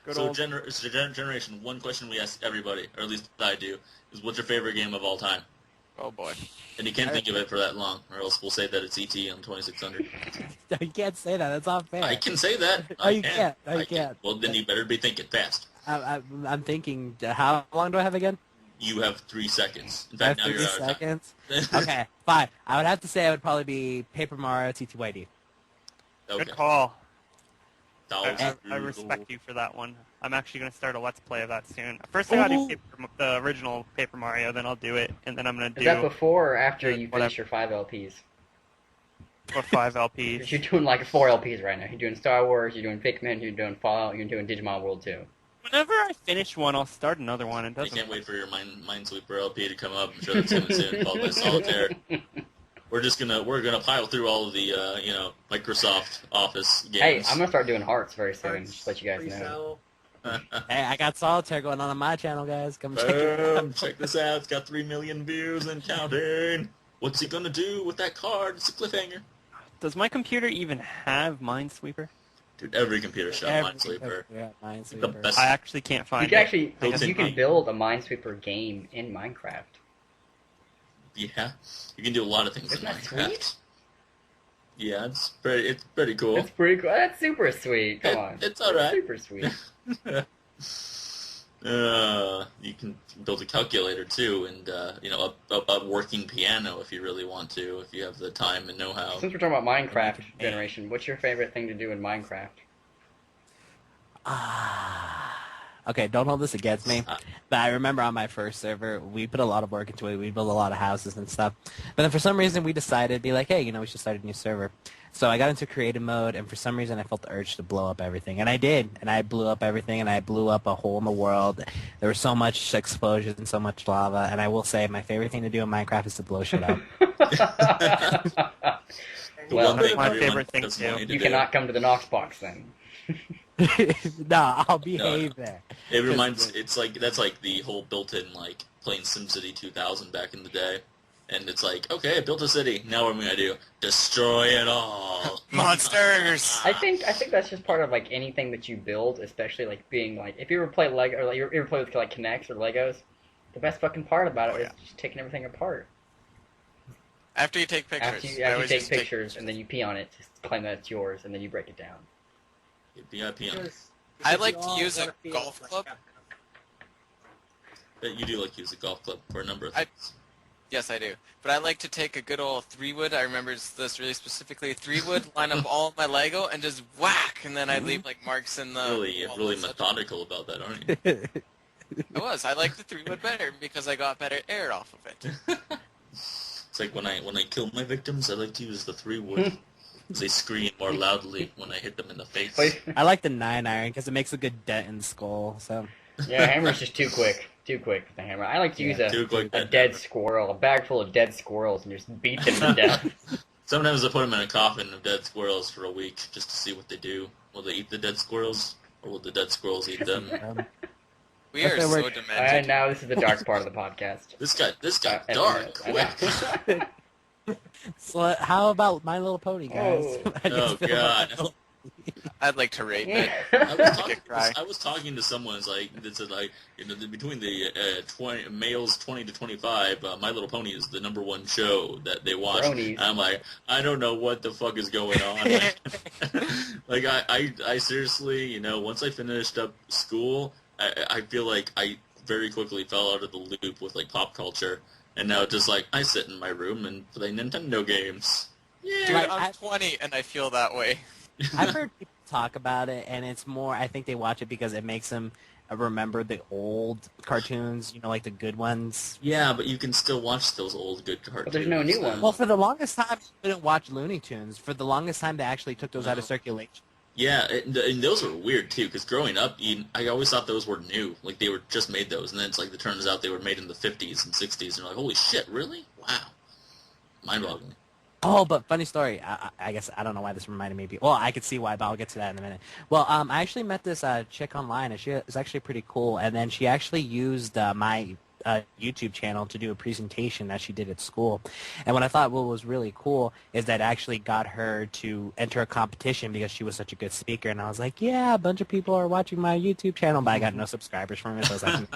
Good So, old. Generation, one question we ask everybody, or at least I do, is what's your favorite game of all time? Oh boy. And you can't think of it for that long, or else we'll say that it's ET on 2600. No, you can't say that. That's not fair. I can say that. No, I you can. can't. No, you I can. can't. Well, then you better be thinking fast. I'm thinking, how long do I have again? You have 3 seconds. In I have fact, now 30 you're out of seconds. time. Okay, fine. I would have to say it would probably be Paper Mario TTYD. Okay. Good call. That was I respect you for that one. I'm actually going to start a Let's Play of that soon. First, I got to Ooh. do the original Paper Mario, then I'll do it, and then I'm going to Is do that before or after you Whatever. finish your 5 LPs? for 5 Because LPs. you're doing like 4 LPs right now. You're doing Star Wars, you're doing Pikmin, you're doing Fallout, you're doing Digimon World 2. Whenever I finish one, I'll start another one. It I doesn't. can't wait for your Minesweeper LP to come up. I'm sure that's coming soon, followed by Solitaire. We're gonna pile through all of the Microsoft Office Hey, games. I'm gonna start doing Hearts very soon, Hearts, just to let you guys know. Resell. Hey, I got Solitaire going on my channel, guys. Come check it Boom! out. Check this out. It's got 3 million views and counting. What's he gonna do with that card? It's a cliffhanger. Does my computer even have Minesweeper? Dude, every computer shop, Minesweeper. Yeah, The Minesweeper. best. I actually can't You find can it. actually Built-in you can Mine- build a Minesweeper game in Minecraft. Yeah, you can do a lot of things Isn't in that Minecraft. sweet? Yeah, it's pretty cool. It's pretty cool. That's super sweet. Come on. It's alright. Super sweet. You can build a calculator too, and a working piano if you really want to, if you have the time and know-how. Since we're talking about Minecraft generation, what's your favorite thing to do in Minecraft? Okay, don't hold this against me, but I remember on my first server, we put a lot of work into it. We built a lot of houses and stuff. But then for some reason, we decided to be like, hey, we should start a new server. So I got into creative mode, and for some reason, I felt the urge to blow up everything. And I did, and I blew up everything, and I blew up a hole in the world. There was so much explosions and so much lava, and I will say my favorite thing to do in Minecraft is to blow shit up. The Well, one thing my everyone favorite thing doesn't too. want you to You do. cannot come to the Knox box then. No, I'll behave there. It reminds. That's like the whole built-in like playing SimCity 2000 back in the day, and it's like, okay, I built a city. Now what am I gonna do? Destroy it all. Monsters! I think that's just part of like anything that you build, especially like being like if you ever play Lego or like you ever play with like Kinects or Legos, the best fucking part about it is just taking everything apart. After you take pictures. After I you always take just pictures and then you pee on it to claim that it's yours, and then you break it down. VIP on. Because I you like to all use a wanna feel golf like club. You do like to use a golf club for a number of I- things. Yes, I do. But I like to take a good old 3-wood. I remember this really specifically. 3-wood, line up all of my Lego, and just whack, and then I'd leave like marks in the. Really wall and such. methodical about that, aren't you? I was. I like the 3-wood better because I got better air off of it. It's like when I kill my victims, I like to use the 3-wood. Because they scream more loudly when I hit them in the face. I like the 9-iron because it makes a good dent in the skull. So Yeah, hammer's just too quick with the hammer. I like to use Too quick, a that dead hammer. squirrel, a bag full of dead squirrels, and just beat them to death. Sometimes I put them in a coffin of dead squirrels for a week just to see what they do. Will they eat the dead squirrels, or will the dead squirrels eat them? We If are they so were- demented. And now this is the dark part of the podcast. This got And- dark and- quick. So how about My Little Pony, guys? Oh. I just Oh, feel God. like- I'd like to rape it. I cry. was talking to someone that said between the 20 males 20 to 25, My Little Pony is the #1 show that they watch. Bronies. And I'm like, I don't know what the fuck is going on. Like I seriously, once I finished up school, I feel like I very quickly fell out of the loop with like pop culture, and now just like I sit in my room and play Nintendo games. Dude, Like, I'm 20 and I feel that way. I've heard people talk about it, and it's more. I think they watch it because it makes them remember the old cartoons. Like the good ones. Yeah, but you can still watch those old good cartoons. But there's no new ones. Well, for the longest time, you couldn't watch Looney Tunes. For the longest time, they actually took those out of circulation. Yeah, and those were weird too. Because growing up, I always thought those were new. Like they were just made those, and then it's like it turns out they were made in the 50s and 60s, and you're like, holy shit, really? Wow, mind-boggling. Oh, but funny story. I guess I don't know why this reminded me. Well, I could see why, but I'll get to that in a minute. Well, I actually met this chick online, and she was actually pretty cool. And then she actually used my YouTube channel to do a presentation that she did at school. And what I thought was really cool is that actually got her to enter a competition because she was such a good speaker. And I was like, yeah, a bunch of people are watching my YouTube channel, but I got no subscribers from it. So I was like,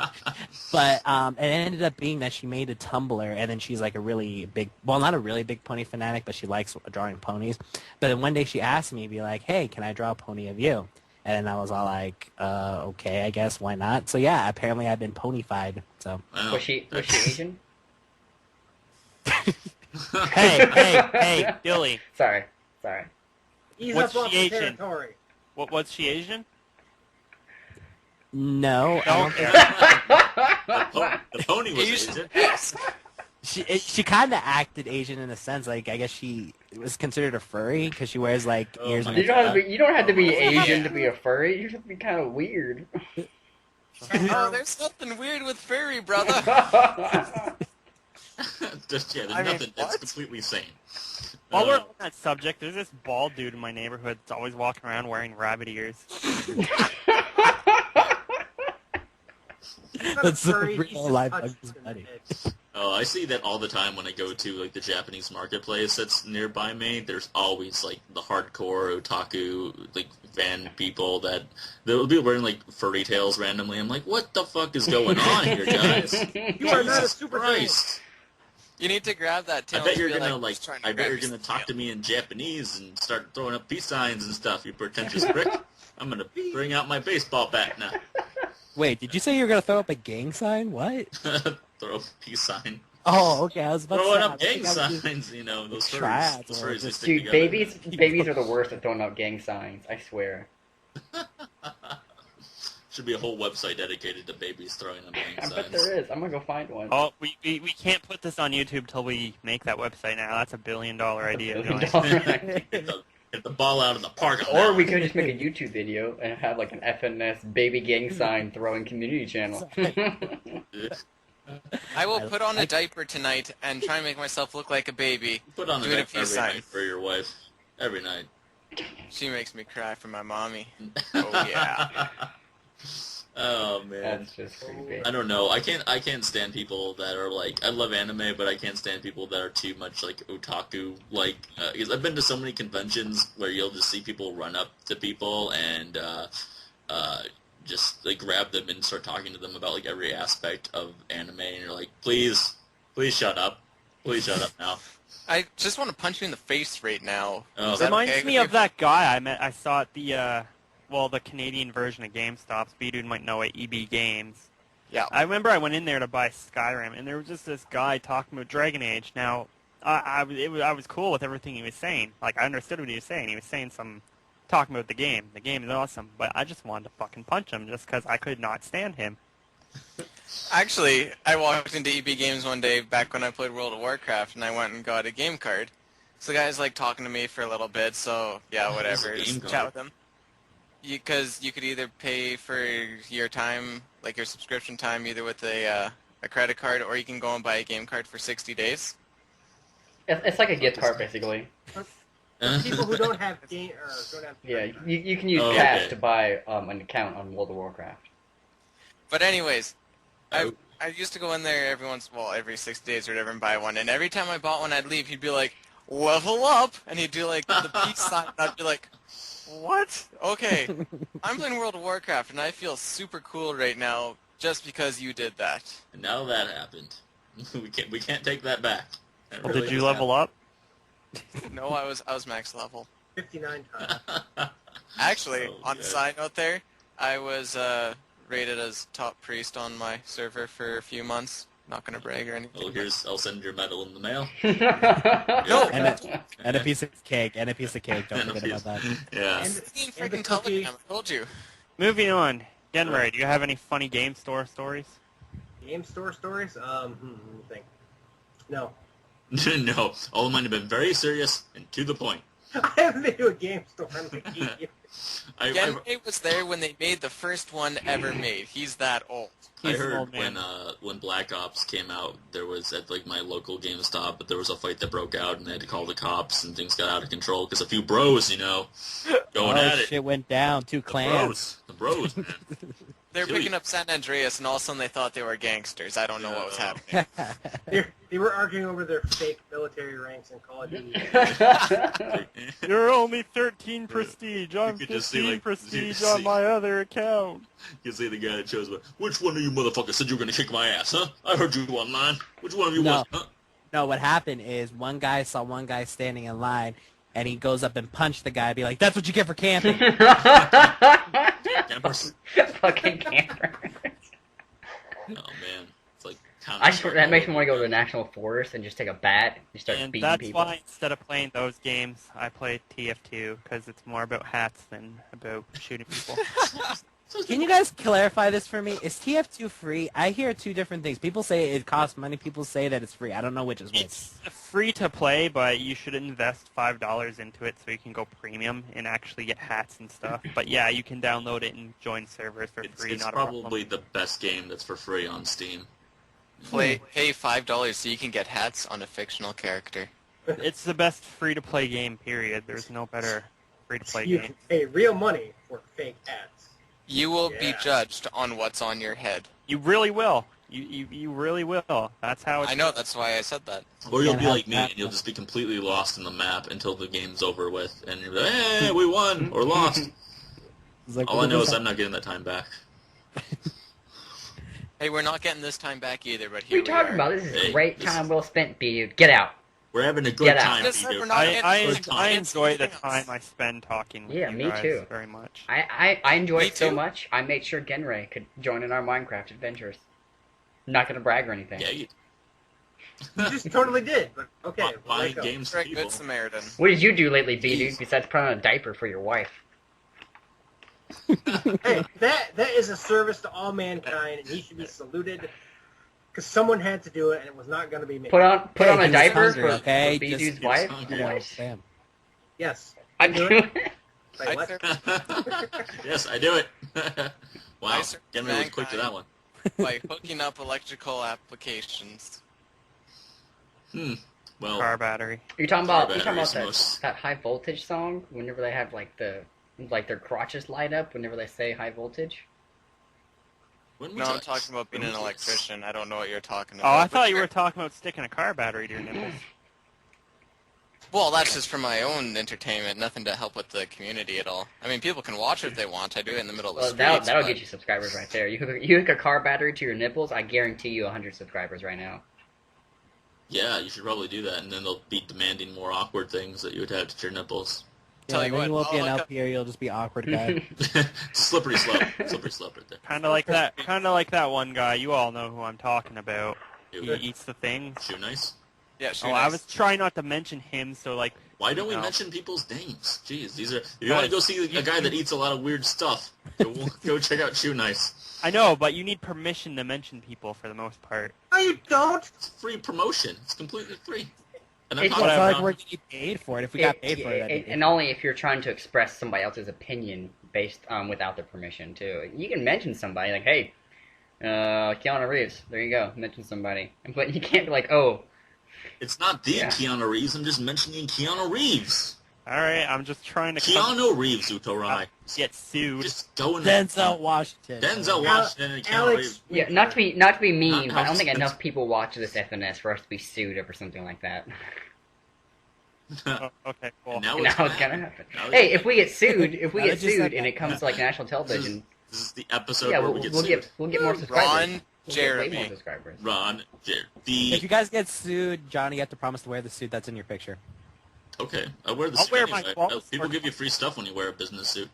but it ended up being that she made a Tumblr, and then she's like a really big, well, not a really big pony fanatic, but she likes drawing ponies. But then one day she asked me, be like, hey, can I draw a pony of you? And then I was all like, okay, I guess, why not? So yeah, apparently I've been ponyfied. So Wow. Was she Asian? Hey, Dilly. Sorry. Ease What's up off she the Asian? territory. Was she Asian? no, I don't think The pony was Asian. Asian. she kind of acted Asian in a sense. Like I guess she was considered a furry because she wears like Oh ears my and You don't have to be Asian to be a furry. You just have to be kind of weird. Oh, there's nothing weird with furry, brother. There's I mean, nothing. That's what? completely sane. While we're on that subject, there's this bald dude in my neighborhood that's always walking around wearing rabbit ears. He's not That's a a furry, real he's just life touched ugly in the buddy. head. Oh, I see that all the time when I go to like the Japanese marketplace that's nearby me. There's always like the hardcore otaku like fan people that they'll be wearing like furry tails randomly. I'm like, what the fuck is going on here, guys? You are not a Jesus super Christ! You need to grab that tail. I bet and you're be gonna like, "Just trying to I bet grab you're your gonna talk to tail." me in Japanese and start throwing up peace signs and stuff. You pretentious prick. I'm gonna bring out my baseball bat now. Wait, did you say you were gonna throw up a gang sign? What? Throw up a peace sign. Oh, okay. I was about Throwing to say. up I gang think I was just- signs, you know, those Triads furries. Those or furries, they just- stick Dude, together. babies are the worst at throwing out gang signs. I swear. Should be a whole website dedicated to babies throwing up gang I signs. bet there is. I'm gonna go find one. Oh, we can't put this on YouTube till we make that website now. That's $1 billion idea. $1 billion Johnny. idea. Get the ball out of the park. Or we could just make a YouTube video and have like an FNS baby gang sign throwing community channel. I will put on a diaper tonight and try and make myself look like a baby. Put on a Doing a diaper peace every sign. night for your wife. Every night. She makes me cry for my mommy. Oh yeah. Oh man. That's just creepy. I don't know. I can't stand people that are like I love anime, but I can't stand people that are too much like otaku. Like, because I've been to so many conventions where you'll just see people run up to people and just like grab them and start talking to them about like every aspect of anime, and you're like, please shut up, please shut up now. I just want to punch you in the face right now. Oh, Is that Reminds okay me with of that guy I saw at the the Canadian version of GameStop. Speeddude might know it, EB Games. Yeah. I remember I went in there to buy Skyrim, and there was just this guy talking about Dragon Age. Now, I was cool with everything he was saying. Like, I understood what he was saying. He was saying talking about the game. The game is awesome, but I just wanted to fucking punch him just because I could not stand him. Actually, I walked into EB Games one day back when I played World of Warcraft, and I went and got a game card. So the guy's like talking to me for a little bit, so yeah, whatever. What's a game Just chat card? with him. Because you could either pay for your time, like your subscription time, either with a credit card, or you can go and buy a game card for 60 days. It's like a gift card, basically. People who don't have game or don't have. Yeah, you can use Oh, cash okay. to buy an account on World of Warcraft. But anyways, Oh. I used to go in there every 6 days or whatever and buy one. And every time I bought one, I'd leave. He'd be like, level up! And he'd do like the peace sign, and I'd be like, what? Okay, I'm playing World of Warcraft, and I feel super cool right now just because you did that. And now that happened. We can't take that back. That Well, really did you just level up? No, I was max level. 59 times. happened. Actually, So on a good. side note there, I was rated as top priest on my server for a few months. Not gonna brag or anything. Well, I'll send your medal in the mail. No. And a piece of cake. And a piece of cake. Don't And a forget piece- about that. Yeah. And It's being and the freaking cookie. Telegram, I told you. Moving on. Genray, do you have any funny game store stories? Game store stories? Let me think. No. No, all of mine have been very serious and to the point. I haven't been to a game store in like 8 years. I Genray was there when they made the first one ever made. He's that old. He's an heard old man. when Black Ops came out, there was at like my local GameStop, but there was a fight that broke out, and they had to call the cops, and things got out of control because a few bros, going Oh, at it. shit went down. Two clans. The bros, man. They're Dude. picking up San Andreas, and all of a sudden they thought they were gangsters. I don't know what was happening. They were arguing over their fake military ranks in Call of Duty. You're only 13 prestige. I'm could just see, 15 like, prestige see- on my other account. You see the guy that shows up. Which one of you motherfuckers said you were gonna kick my ass, huh? I heard you online. Which one of you No. was? Huh? No, what happened is one guy saw one guy standing in line, and he goes up and punched the guy, be like, "That's what you get for camping." Campers. Fucking camper. Oh man, it's like I swear that makes me want to go to a national forest and just take a bat and start And beating that's people. why instead of playing those games, I play TF2 because it's more about hats than about shooting people. Can you guys clarify this for me? Is TF2 free? I hear two different things. People say it costs money. People say that it's free. I don't know which is which. It's free to play, but you should invest $5 into it so you can go premium and actually get hats and stuff. But yeah, you can download it and join servers for free. It's Not a probably the best game that's for free on Steam. Pay $5 so you can get hats on a fictional character. problem. It's the best free-to-play game, period. There's no better free-to-play You game. can pay real money for fake ads. You will be Yeah. judged on what's on your head. You really will. You really will. That's how it's I know, that's why I said that. Or you'll Can't be have like me, that. and you'll just be completely lost in the map until the game's over with, and you're like, hey, we won, or lost. It's like, All I know is I'm not getting that time back. Hey, we're not getting this time back either, but What are here you we talking are. about? This is Hey, great this time is- well spent, B-Dude. Get out. We're having a good Get out. time, Just said Peter. we're not getting I good time. I It's enjoy the anything else. time I spend talking with Yeah, you me guys too. very much. I enjoy Me it so too. much, I made sure Genray could join in our Minecraft adventures. Not gonna brag or anything. Yeah, you You just totally did, but okay. we'll let buying it go. games You're for a people. good Samaritan. What did you do lately, B-Dude, Jeez. besides put on a diaper for your wife? Hey, that is a service to all mankind, and he should be saluted because someone had to do it, and it was not going to be me. Put on Hey, a he was diaper hungry, for, okay? for B-Dude's Just- he was wife? hungry. You know, What? bam. Yes. I do do it. it. Wait, I what? serve Yes, I do it. Wow, I serve Genry was quick to that one. by hooking up electrical applications. Well, You're Car battery. talking Car about batteries that, most- that high voltage song? Whenever they have like their crotches light up whenever they say high voltage. when No, was I'm that? talking about being When an was this? electrician. I don't know what you're talking Oh, about. I but thought you sure. were talking about sticking a car battery to your nipples. Well, that's just for my own entertainment, nothing to help with the community at all. I mean, people can watch if they want. I do it in the middle of the Well, streets. that'll but- get you subscribers right there. You hook a car battery to your nipples, I guarantee you 100 subscribers right now. Yeah, you should probably do that, and then they'll be demanding more awkward things that you attach to your nipples. Yeah, Tell you then what, you won't be I'll an hook LP here. You'll just be awkward guy. Slippery slope. Slippery slope right there. Kind of like that. Kind of like that one guy. You all know who I'm talking about. He Shoe eats the things. nice. Yeah, sure. Oh, I was trying not to mention him, so like. Why don't we No. mention people's names? Jeez, these are. If you want to go see a guy that eats a lot of weird stuff, go check out Shoe Nice. I know, but you need permission to mention people for the most part. No, you don't. It's free promotion. It's completely free. And I'm It's talking Well, it's not like about. we're getting paid for it. If we got paid for it, that'd be and only if you're trying to express somebody else's opinion based without their permission too. You can mention somebody like, hey, Keanu Reeves. There you go. Mention somebody, but you can't be like, oh, It's not the Yeah. Keanu Reeves. I'm just mentioning Keanu Reeves. All right, I'm just trying to Keanu Reeves, Utorai. get sued. Just go in Denzel Washington. Denzel Al- Washington and Keanu Alex, Reeves. yeah. Not to be mean, Not but I don't think how- enough people watch this FNS for us to be sued over something like that. Oh, okay, cool. And now And it's now it's gonna gonna happen. happen. Now Hey, if we get sued, Now that you said and that. it comes to like national television, This is the episode yeah, where we'll, we get we'll sued. get more subscribers. Ron We'll get way more Jeremy. subscribers. Ron, Jared. If you guys get sued, Johnny, you have to promise to wear the suit that's in your picture. Okay, I wear the I'll suit wear anyway. my clothes People for- give you free stuff when you wear a business suit.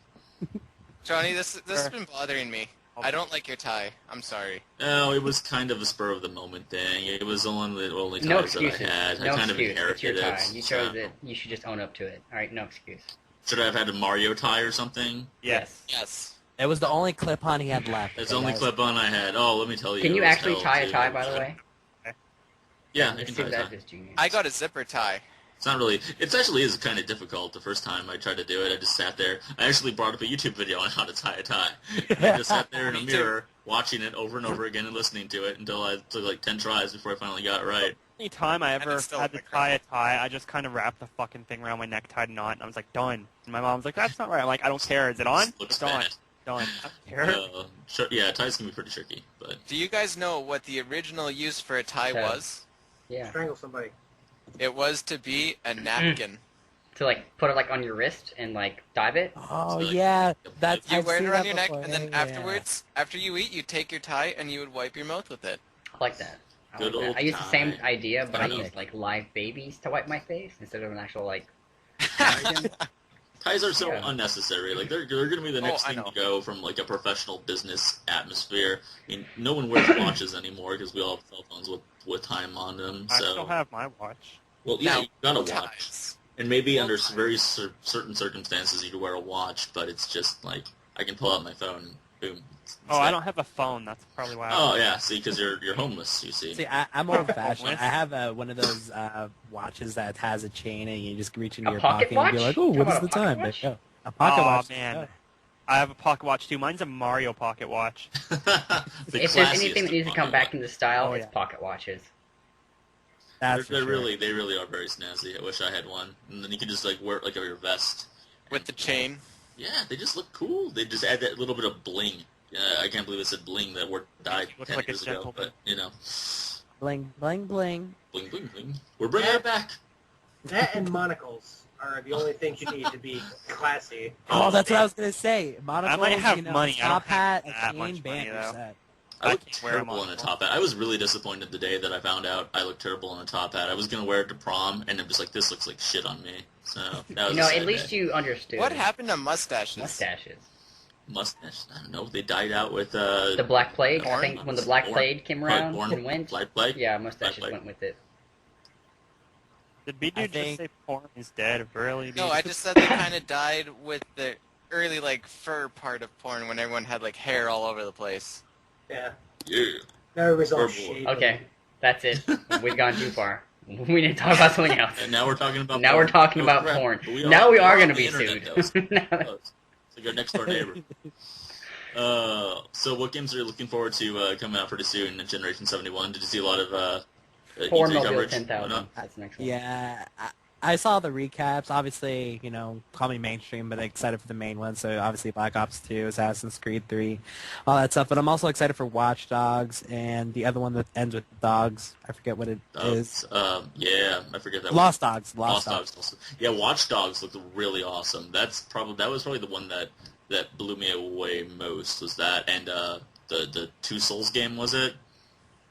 Johnny, this has been bothering me. I don't like your tie. I'm sorry. No, it was kind of a spur of the moment thing. It was the only ties No that excuses. I had. No I kind of excuse. It's your inherited tie. it. You chose so- it. You should just own up to it. All right, no excuse. Should I have had a Mario tie or something? Yes. Yes. It was the only clip-on he had left. That's the okay, only guys? clip-on I had. Oh, let me tell you. Can it you was actually hell, tie a too. tie, by the way? Yeah, I Let's can see tie a if that tie. is genius. I got a zipper tie. It's not really. It actually is kind of difficult. The first time I tried to do it, I just sat there. I actually brought up a YouTube video on how to tie a tie. I just sat there in a Me too. mirror, watching it over and over again and listening to it until I took like 10 tries before I finally got it right. Any time I ever it's still had to like tie a tie, I just kind of wrapped the fucking thing around my neck, tied a knot, and I was like, done. And my mom's like, that's not right. I'm like, I don't care. Is it on? Looks It's on. bad. Done. I don't care. Yeah, ties can be pretty tricky, but Do you guys know what the original use for a tie So- was? Yeah. Strangle somebody. It was to be a napkin. To like put it like on your wrist and like dive it. Oh, So, like, yeah. That's, You I've wear it seen around that your neck, before. and then Yeah. afterwards, after you eat, you take your tie and you would wipe your mouth with it. I like that. I, Good like that. old I use the same tie. idea, but I Kind of. use like live babies to wipe my face instead of an actual like. ties are so Yeah. unnecessary. Like they're going to be the next I thing know. to go from like a professional business atmosphere. I mean, no one wears watches anymore because we all have cell phones with time on them. I So still have my watch. well, yeah, Now, you gotta watch. ties. And maybe Well, under ties. very certain circumstances you could wear a watch, but it's just like I can pull out my phone and boom. it's Oh, I there. don't have a phone. That's probably why. Oh yeah, see, because you're homeless. You see. See, I'm old-fashioned. Homeless. I have one of those watches that has a chain, and you just reach into A your pocket pocket and be watch? like, "Oh, Talking what is about the a pocket time?" watch? There you go. A pocket Oh, watch. man. I have a pocket watch too. Mine's a Mario pocket watch. The If there's classiest anything that of needs to come pocket back watch. into style, Oh, it's yeah. pocket watches. That's They're for sure. they really are very snazzy. I wish I had one. And then you can just like wear it like over your vest. With the chain. Yeah, they just look cool. They just add that little bit of bling I can't believe it said bling. That word died Looks 10 like a years ago. gentleman. But Bling, bling, bling. bling, bling, bling. We're bringing it back. That and monocles are the only things you need to be classy. Oh, that's what I was gonna say. Monocles, I might have money. a I don't top hat, have a that chain, much money, bam, you're though. set. I look can't wear a terrible in a monocle. top hat. I was really disappointed the day that I found out I looked terrible in a top hat. I was gonna wear it to prom, and I'm just like, this looks like shit on me. So that was a sad at least day. you understood. What happened to mustaches? Mustaches. Mustache. I don't know. They died out with The Black Plague. I Porn? think when the Black Porn? Plague came around Porn? and went. Black Plague. Yeah, mustaches Black Plague. went with it. Did B I dude just think- say porn is dead early? No, I just said they kind of died with the early like fur part of porn when everyone had like hair all over the place. Yeah. Yeah. Everybody's all Purple. shaven. Okay, that's it. We've gone too far. We need to talk about something else. And now we're talking about. Now porn. we're talking Oh, about crap. porn. But Now we are on going to the be internet, sued. though. It's like our next door neighbor. So what games are you looking forward to coming out pretty soon in Generation 71? Did you see a lot of Porn E3 Mobile coverage? 10,000. That's the next one. Yeah, I saw the recaps. Obviously, call me mainstream, but excited for the main one. So obviously, Black Ops 2, Assassin's Creed 3, all that stuff. But I'm also excited for Watch Dogs and the other one that ends with dogs. I forget what it is. Yeah, I forget that Lost Dogs. one. Lost Dogs. Also. Yeah, Watch Dogs looked really awesome. That was probably the one that blew me away most. Was that and the Two Souls game, was it?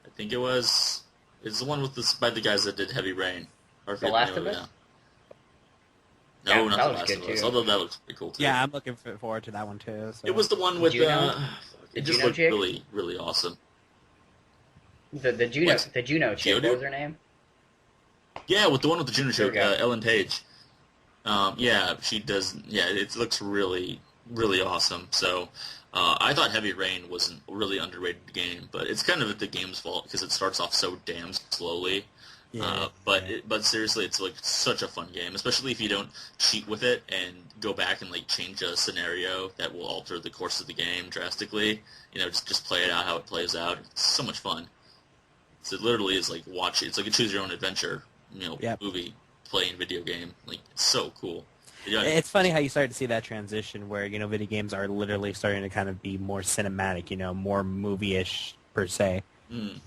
I think it was. It's the one with by the guys that did Heavy Rain. The Last of Us? No, Yeah, not that The was Last good, of Us. too. Although that looks pretty cool too. Yeah, I'm looking forward to that one too. So. It was the one with Juno? it The just Juno looked chick? really, really awesome. The Juno, What? the Juno chick. Geodude? What was her name? Yeah, with the one with the junior There show, we go. Ellen Page. Yeah, she does. Yeah, it looks really, really awesome. So, I thought Heavy Rain was a really underrated game, but it's kind of the game's fault because it starts off so damn slowly. Yeah, But seriously, it's like such a fun game, especially if you don't cheat with it and go back and like change a scenario that will alter the course of the game drastically. Just play it out how it plays out. It's so much fun. So it literally is like it's like a choose your own adventure, Yep. movie, playing video game. Like it's so cool. It's funny how you start to see that transition where, video games are literally starting to kind of be more cinematic, more movie-ish per se. Mm.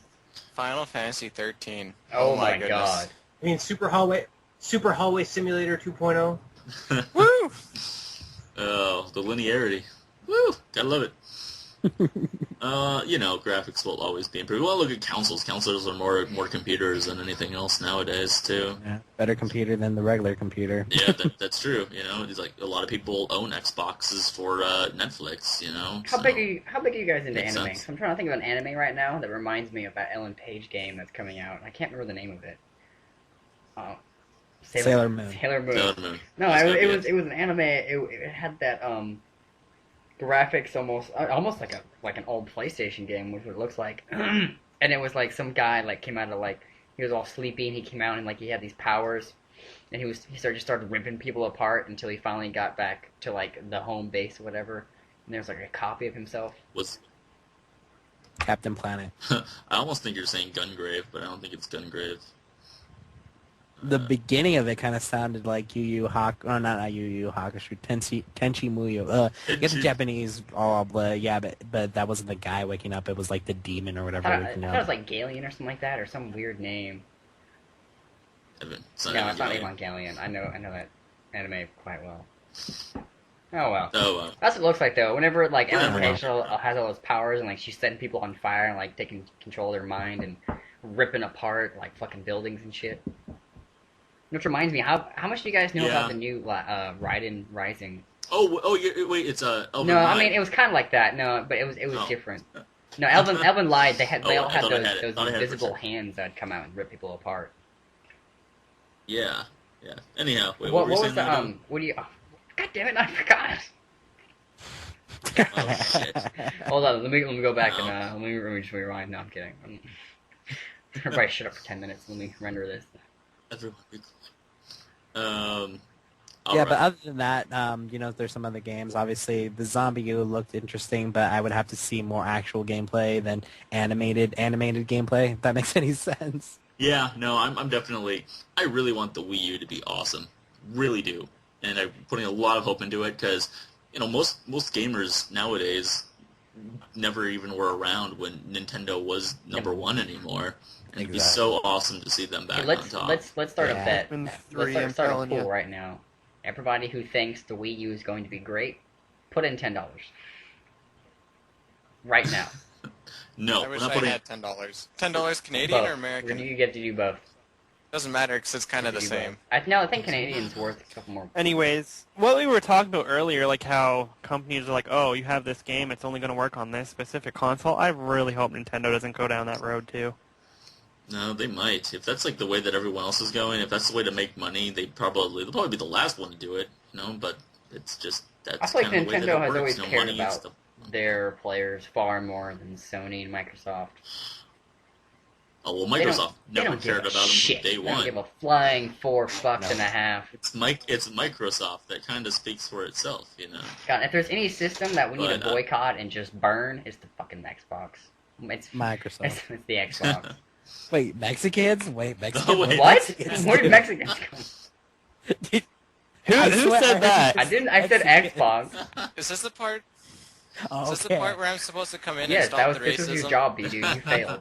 Final Fantasy 13. Oh, my goodness. god. I mean, Super Hallway Simulator 2.0. Woo! Oh, the linearity. Woo! Gotta love it. Graphics will always be improved. Well, look at consoles. Consoles are more computers than anything else nowadays, too. Yeah, better computer than the regular computer. Yeah, that's true. It's like a lot of people own Xboxes for Netflix. How big are you guys into Makes anime? sense. I'm trying to think of an anime right now that reminds me of that Ellen Page game that's coming out. I can't remember the name of it. Oh, Sailor Moon. Sailor Moon. Sailor Moon. No, That's gotta be it was an anime. It had that graphics almost like an old PlayStation game, which it looks like. And it was like some guy like came out of like he was all sleepy and he came out and like he had these powers, and he started ripping people apart until he finally got back to like the home base or whatever. And there was like a copy of himself. Was Captain Planet. I almost think you're saying Gungrave, but I don't think it's Gungrave. The beginning of it kind of sounded like Yu Yu Hakusho. Oh, not Yu Yu Hakusho. Tenchi Muyo. I get the Tenchi- Japanese. Oh, blah, yeah, but that wasn't the guy waking up. It was like the demon or I whatever thought, waking I thought it was up. like Galian or something like that, or some weird name. Evan. No, it's not Evangelion. I know that anime quite well. Oh well. Oh, wow. That's what it looks like though. Whenever like Yeah, Ellen well. Page has all those powers and like she's setting people on fire and like taking control of their mind and ripping apart like fucking buildings and shit. Which reminds me, how much do you guys know Yeah. about the new Raiden Rising? Wait, it's Elven No, I Lied. mean it was kind of like that. No, but it was Oh. different. No, Elven lied. They all I had thought I had it. those Thought I had it for invisible sure. hands that would come out and rip people apart. Yeah. Anyhow, wait, What were you was saying the now, Adam? What do you? Oh, God damn it! I forgot. Oh, shit. Hold on, let me go back No. and let me just rewind. No, I'm kidding. Everybody shut up for 10 minutes. Let me render this. Everyone be quiet. Yeah, but other than that, there's some other games. Obviously, the Zombie U looked interesting, but I would have to see more actual gameplay than animated gameplay, if that makes any sense. Yeah, no, I'm definitely. I really want the Wii U to be awesome, really do, and I'm putting a lot of hope into it because most gamers nowadays never even were around when Nintendo was number one anymore. And it'd be Exactly. so awesome to see them back Okay, on top. let's start a Yeah. bet. And Let's three, start, I'm start a telling pool you. right now. Everybody who thinks the Wii U is going to be great, put in $10 right now. No, I we're wish not I putting. had $10. $10 Canadian Both. or American? You get to do both. Doesn't matter because it's kind of the Do same. both. I think Canadian's worth a couple more. Anyways, what we were talking about earlier, like how companies are like, oh, you have this game, it's only going to work on this specific console. I really hope Nintendo doesn't go down that road too. No, they might. If that's like the way that everyone else is going, if that's the way to make money, they'll probably be the last one to do it. But it's just I that's feel like kind of the way that Nintendo it has works. always You know, cared money is about the- their players far more than Sony and Microsoft. Oh well, They don't- Microsoft they never don't give cared a about them shit. from day They don't one. give a flying $4.50. It's Microsoft that kind of speaks for itself, you know. God, if there's any system that we need But, to boycott and just burn, it's the fucking Xbox. It's Microsoft. it's the Xbox. Wait, Mexicans? Wait, Mexicans? Oh, wait. What? Mexicans? Where did Mexicans come? Who I who swear I said heard that? I didn't. I said Mexicans. Xbox. Is this the part? Oh, Is this okay. the part where I'm supposed to come in Yes, and that stop was the this was your racism? job, B dude. You failed.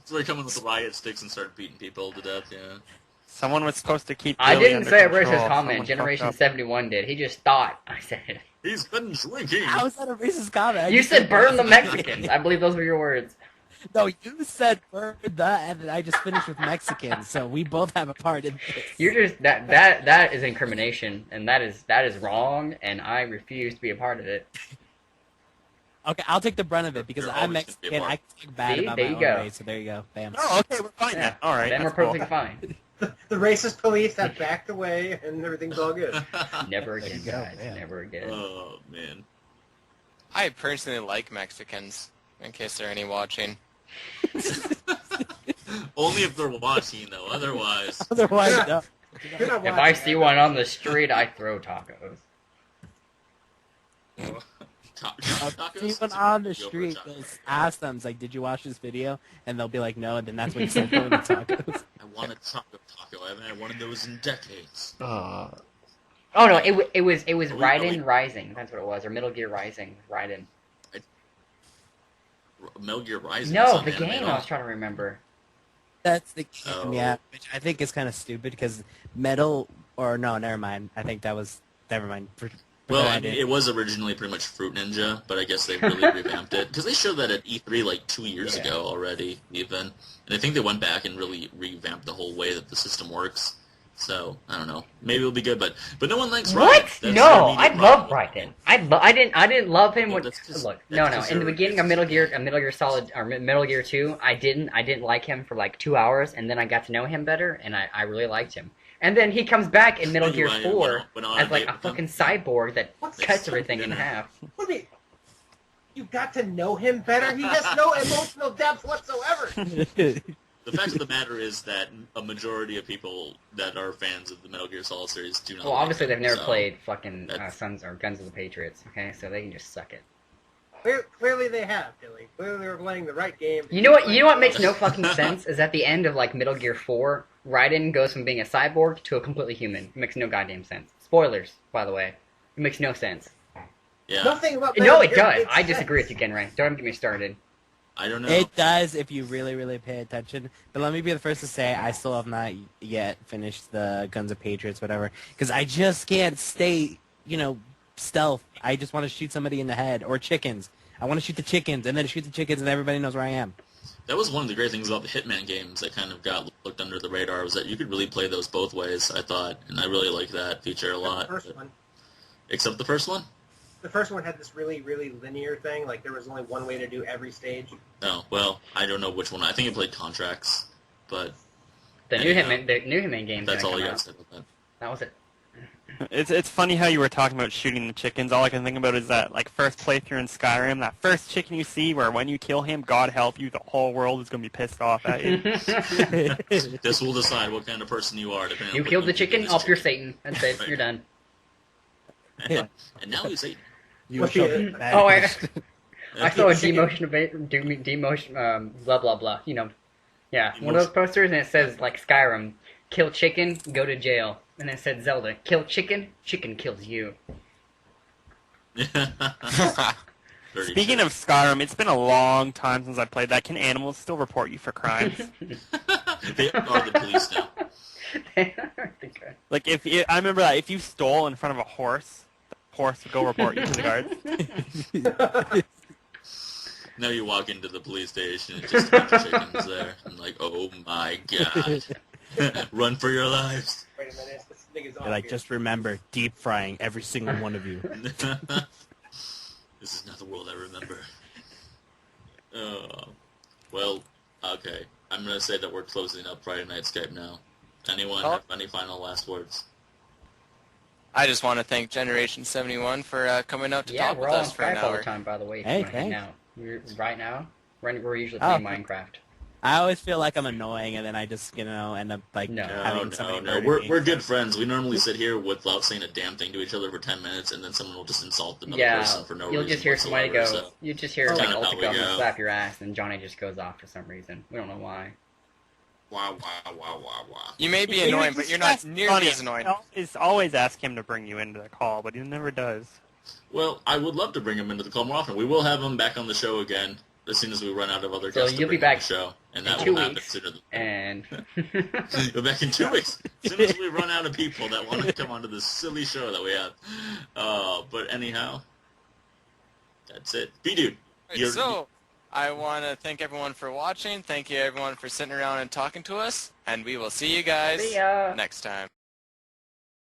It's where you come in with the riot sticks and start beating people to death, yeah. Someone was supposed to keep. I Billy didn't under say a control. racist comment. Someone Generation fucked up. 71 did. He just thought I said it. He's been drinking. How is that a racist comment? I You just said burn the Mexicans. I believe those were your words. No, you said burn the, and then I just finished with Mexicans, so we both have a part in this. You're just that is incrimination, and that is wrong, and I refuse to be a part of it. Okay, I'll take the brunt of it because You're I'm always gonna be a Mexican. part. I can talk bad See? about There my you own go. race, so there you go. Bam. Oh, okay, we're fine Yeah. then. All right, Then we're that's cool. perfectly fine. The racist police have backed away, and everything's all good. Never There again, you go, guys. yeah. Never again. Oh man. I personally like Mexicans, in case there are any watching. Only if they're watching, though. Otherwise, Otherwise, Yeah. no. You're not If I watching see that. one on the street, I throw tacos. If anyone on the street goes, ask them, it's like, did you watch this video? And they'll be like, no, and then that's when you start throwing the tacos. I want a taco. I haven't had one of those in decades. Oh no, it was Are we- Raiden Rising. That's what it was, or Metal Gear Rising. Raiden. Metal Gear Rising. is No, on the anime game at all. I was trying to remember. That's the game, Oh. yeah, which I think is kind of stupid because Metal, or no, never mind. I think that was, never mind. Well, I I mean, did. it was originally pretty much Fruit Ninja, but I guess they really revamped it because they showed that at E3 like 2 years Yeah. ago already, even. And I think they went back and really revamped the whole way that the system works. So I don't know. Maybe it'll be good, but no one likes What? Raiden. That's No, their I immediate love problem. Raiden. I didn't love him Well, when. that's just- Look, that's no. just In the your beginning of racist. Metal Gear Solid or Metal Gear 2, I didn't like him for like 2 hours, and then I got to know him better, and I really liked him. And then he comes back in Metal You Gear went- 4 went on as like date a with him? fucking cyborg that What's cuts this? everything in Yeah. half. What do you mean? You got to know him better? He has no emotional depth whatsoever. The fact of the matter is that a majority of people that are fans of the Metal Gear Solid series do not. Well, like obviously him, they've never so- played fucking that's- Sons or Guns of the Patriots. Okay, so they can just suck it. Clearly they have, Billy. Clearly they were playing the right game. You know what? You know what makes no fucking sense is at the end of like Metal Gear 4, Raiden goes from being a cyborg to a completely human. It makes no goddamn sense. Spoilers, by the way. It makes no sense. Yeah, Nothing about No, Metal it Gear does. makes I disagree with sense. you, Genray. Don't get me started. I don't know. It does if you really, really pay attention. But let me be the first to say I still have not yet finished the Guns of Patriots, whatever, because I just can't stay, stealth. I just want to shoot somebody in the head or chickens. I want to shoot the chickens and then shoot the chickens and everybody knows where I am. That was one of the great things about the Hitman games that kind of got looked under the radar was that you could really play those both ways, I thought, and I really liked that feature a lot. The first one. Except the first one? The first one had this really, really linear thing. Like, there was only one way to do every stage. Oh, well, I don't know which one. I think I played Contracts, but The new Anyhow, Hitman game's that's gonna all come you got out. to say about that. That was it. It's funny how you were talking about shooting the chickens. All I can think about is that like first playthrough in Skyrim, that first chicken you see, where when you kill him, God help you, the whole world is gonna be pissed off at you. This will decide what kind of person you are. Depending You on what killed the do chicken, with up this you're Satan. That's it. Right. You're done. chicken. And now he's Satan. You What's shall the- be bad. Oh, I saw a demotion, blah blah blah. Yeah, one of those posters, and it says like Skyrim, kill chicken, go to jail, and it said Zelda, kill chicken, chicken kills you. Very 32. Speaking of Skyrim, it's been a long time since I played that. Can animals still report you for crimes? They are the police now. Like I remember that if you stole in front of a horse, the horse would go report you to the guards. Now you walk into the police station and just a bunch of chickens there. I'm like, oh my god. Run for your lives. Wait a minute, this thing is They're like, here. just remember, deep frying every single one of you. This is not the world I remember. Well, okay. I'm going to say that we're closing up Friday Night Skype now. Anyone have any final last words? I just want to thank Generation71 for coming out to Yeah, talk we're with all on us for an Skype all the hour. time, by the way. If Hey, you want to hang thanks. out. Right now, we're usually playing Minecraft. I always feel like I'm annoying, and then I just, end up, No. having somebody No. murder me. We're good friends. We normally sit here without saying a damn thing to each other for 10 minutes, and then someone will just insult another person for no reason. You'll just hear somebody go. whatsoever, so. You just hear That's like kinda how Ultica we come and go. slap your ass, and Johnny just goes off for some reason. We don't know why. Wow. You may be annoying, but you're not nearly as annoying. Always ask him to bring you into the call, but he never does. Well, I would love to bring him into the call more often. We will have him back on the show again as soon as we run out of other So guests to you'll be bring on back the show, and in that 2 will happen weeks. sooner than And You're back in 2 weeks. As soon as we run out of people that want to come onto this silly show that we have. But anyhow, that's it. B-Dude. So, I want to thank everyone for watching. Thank you, everyone, for sitting around and talking to us. And we will see you guys See ya. next time.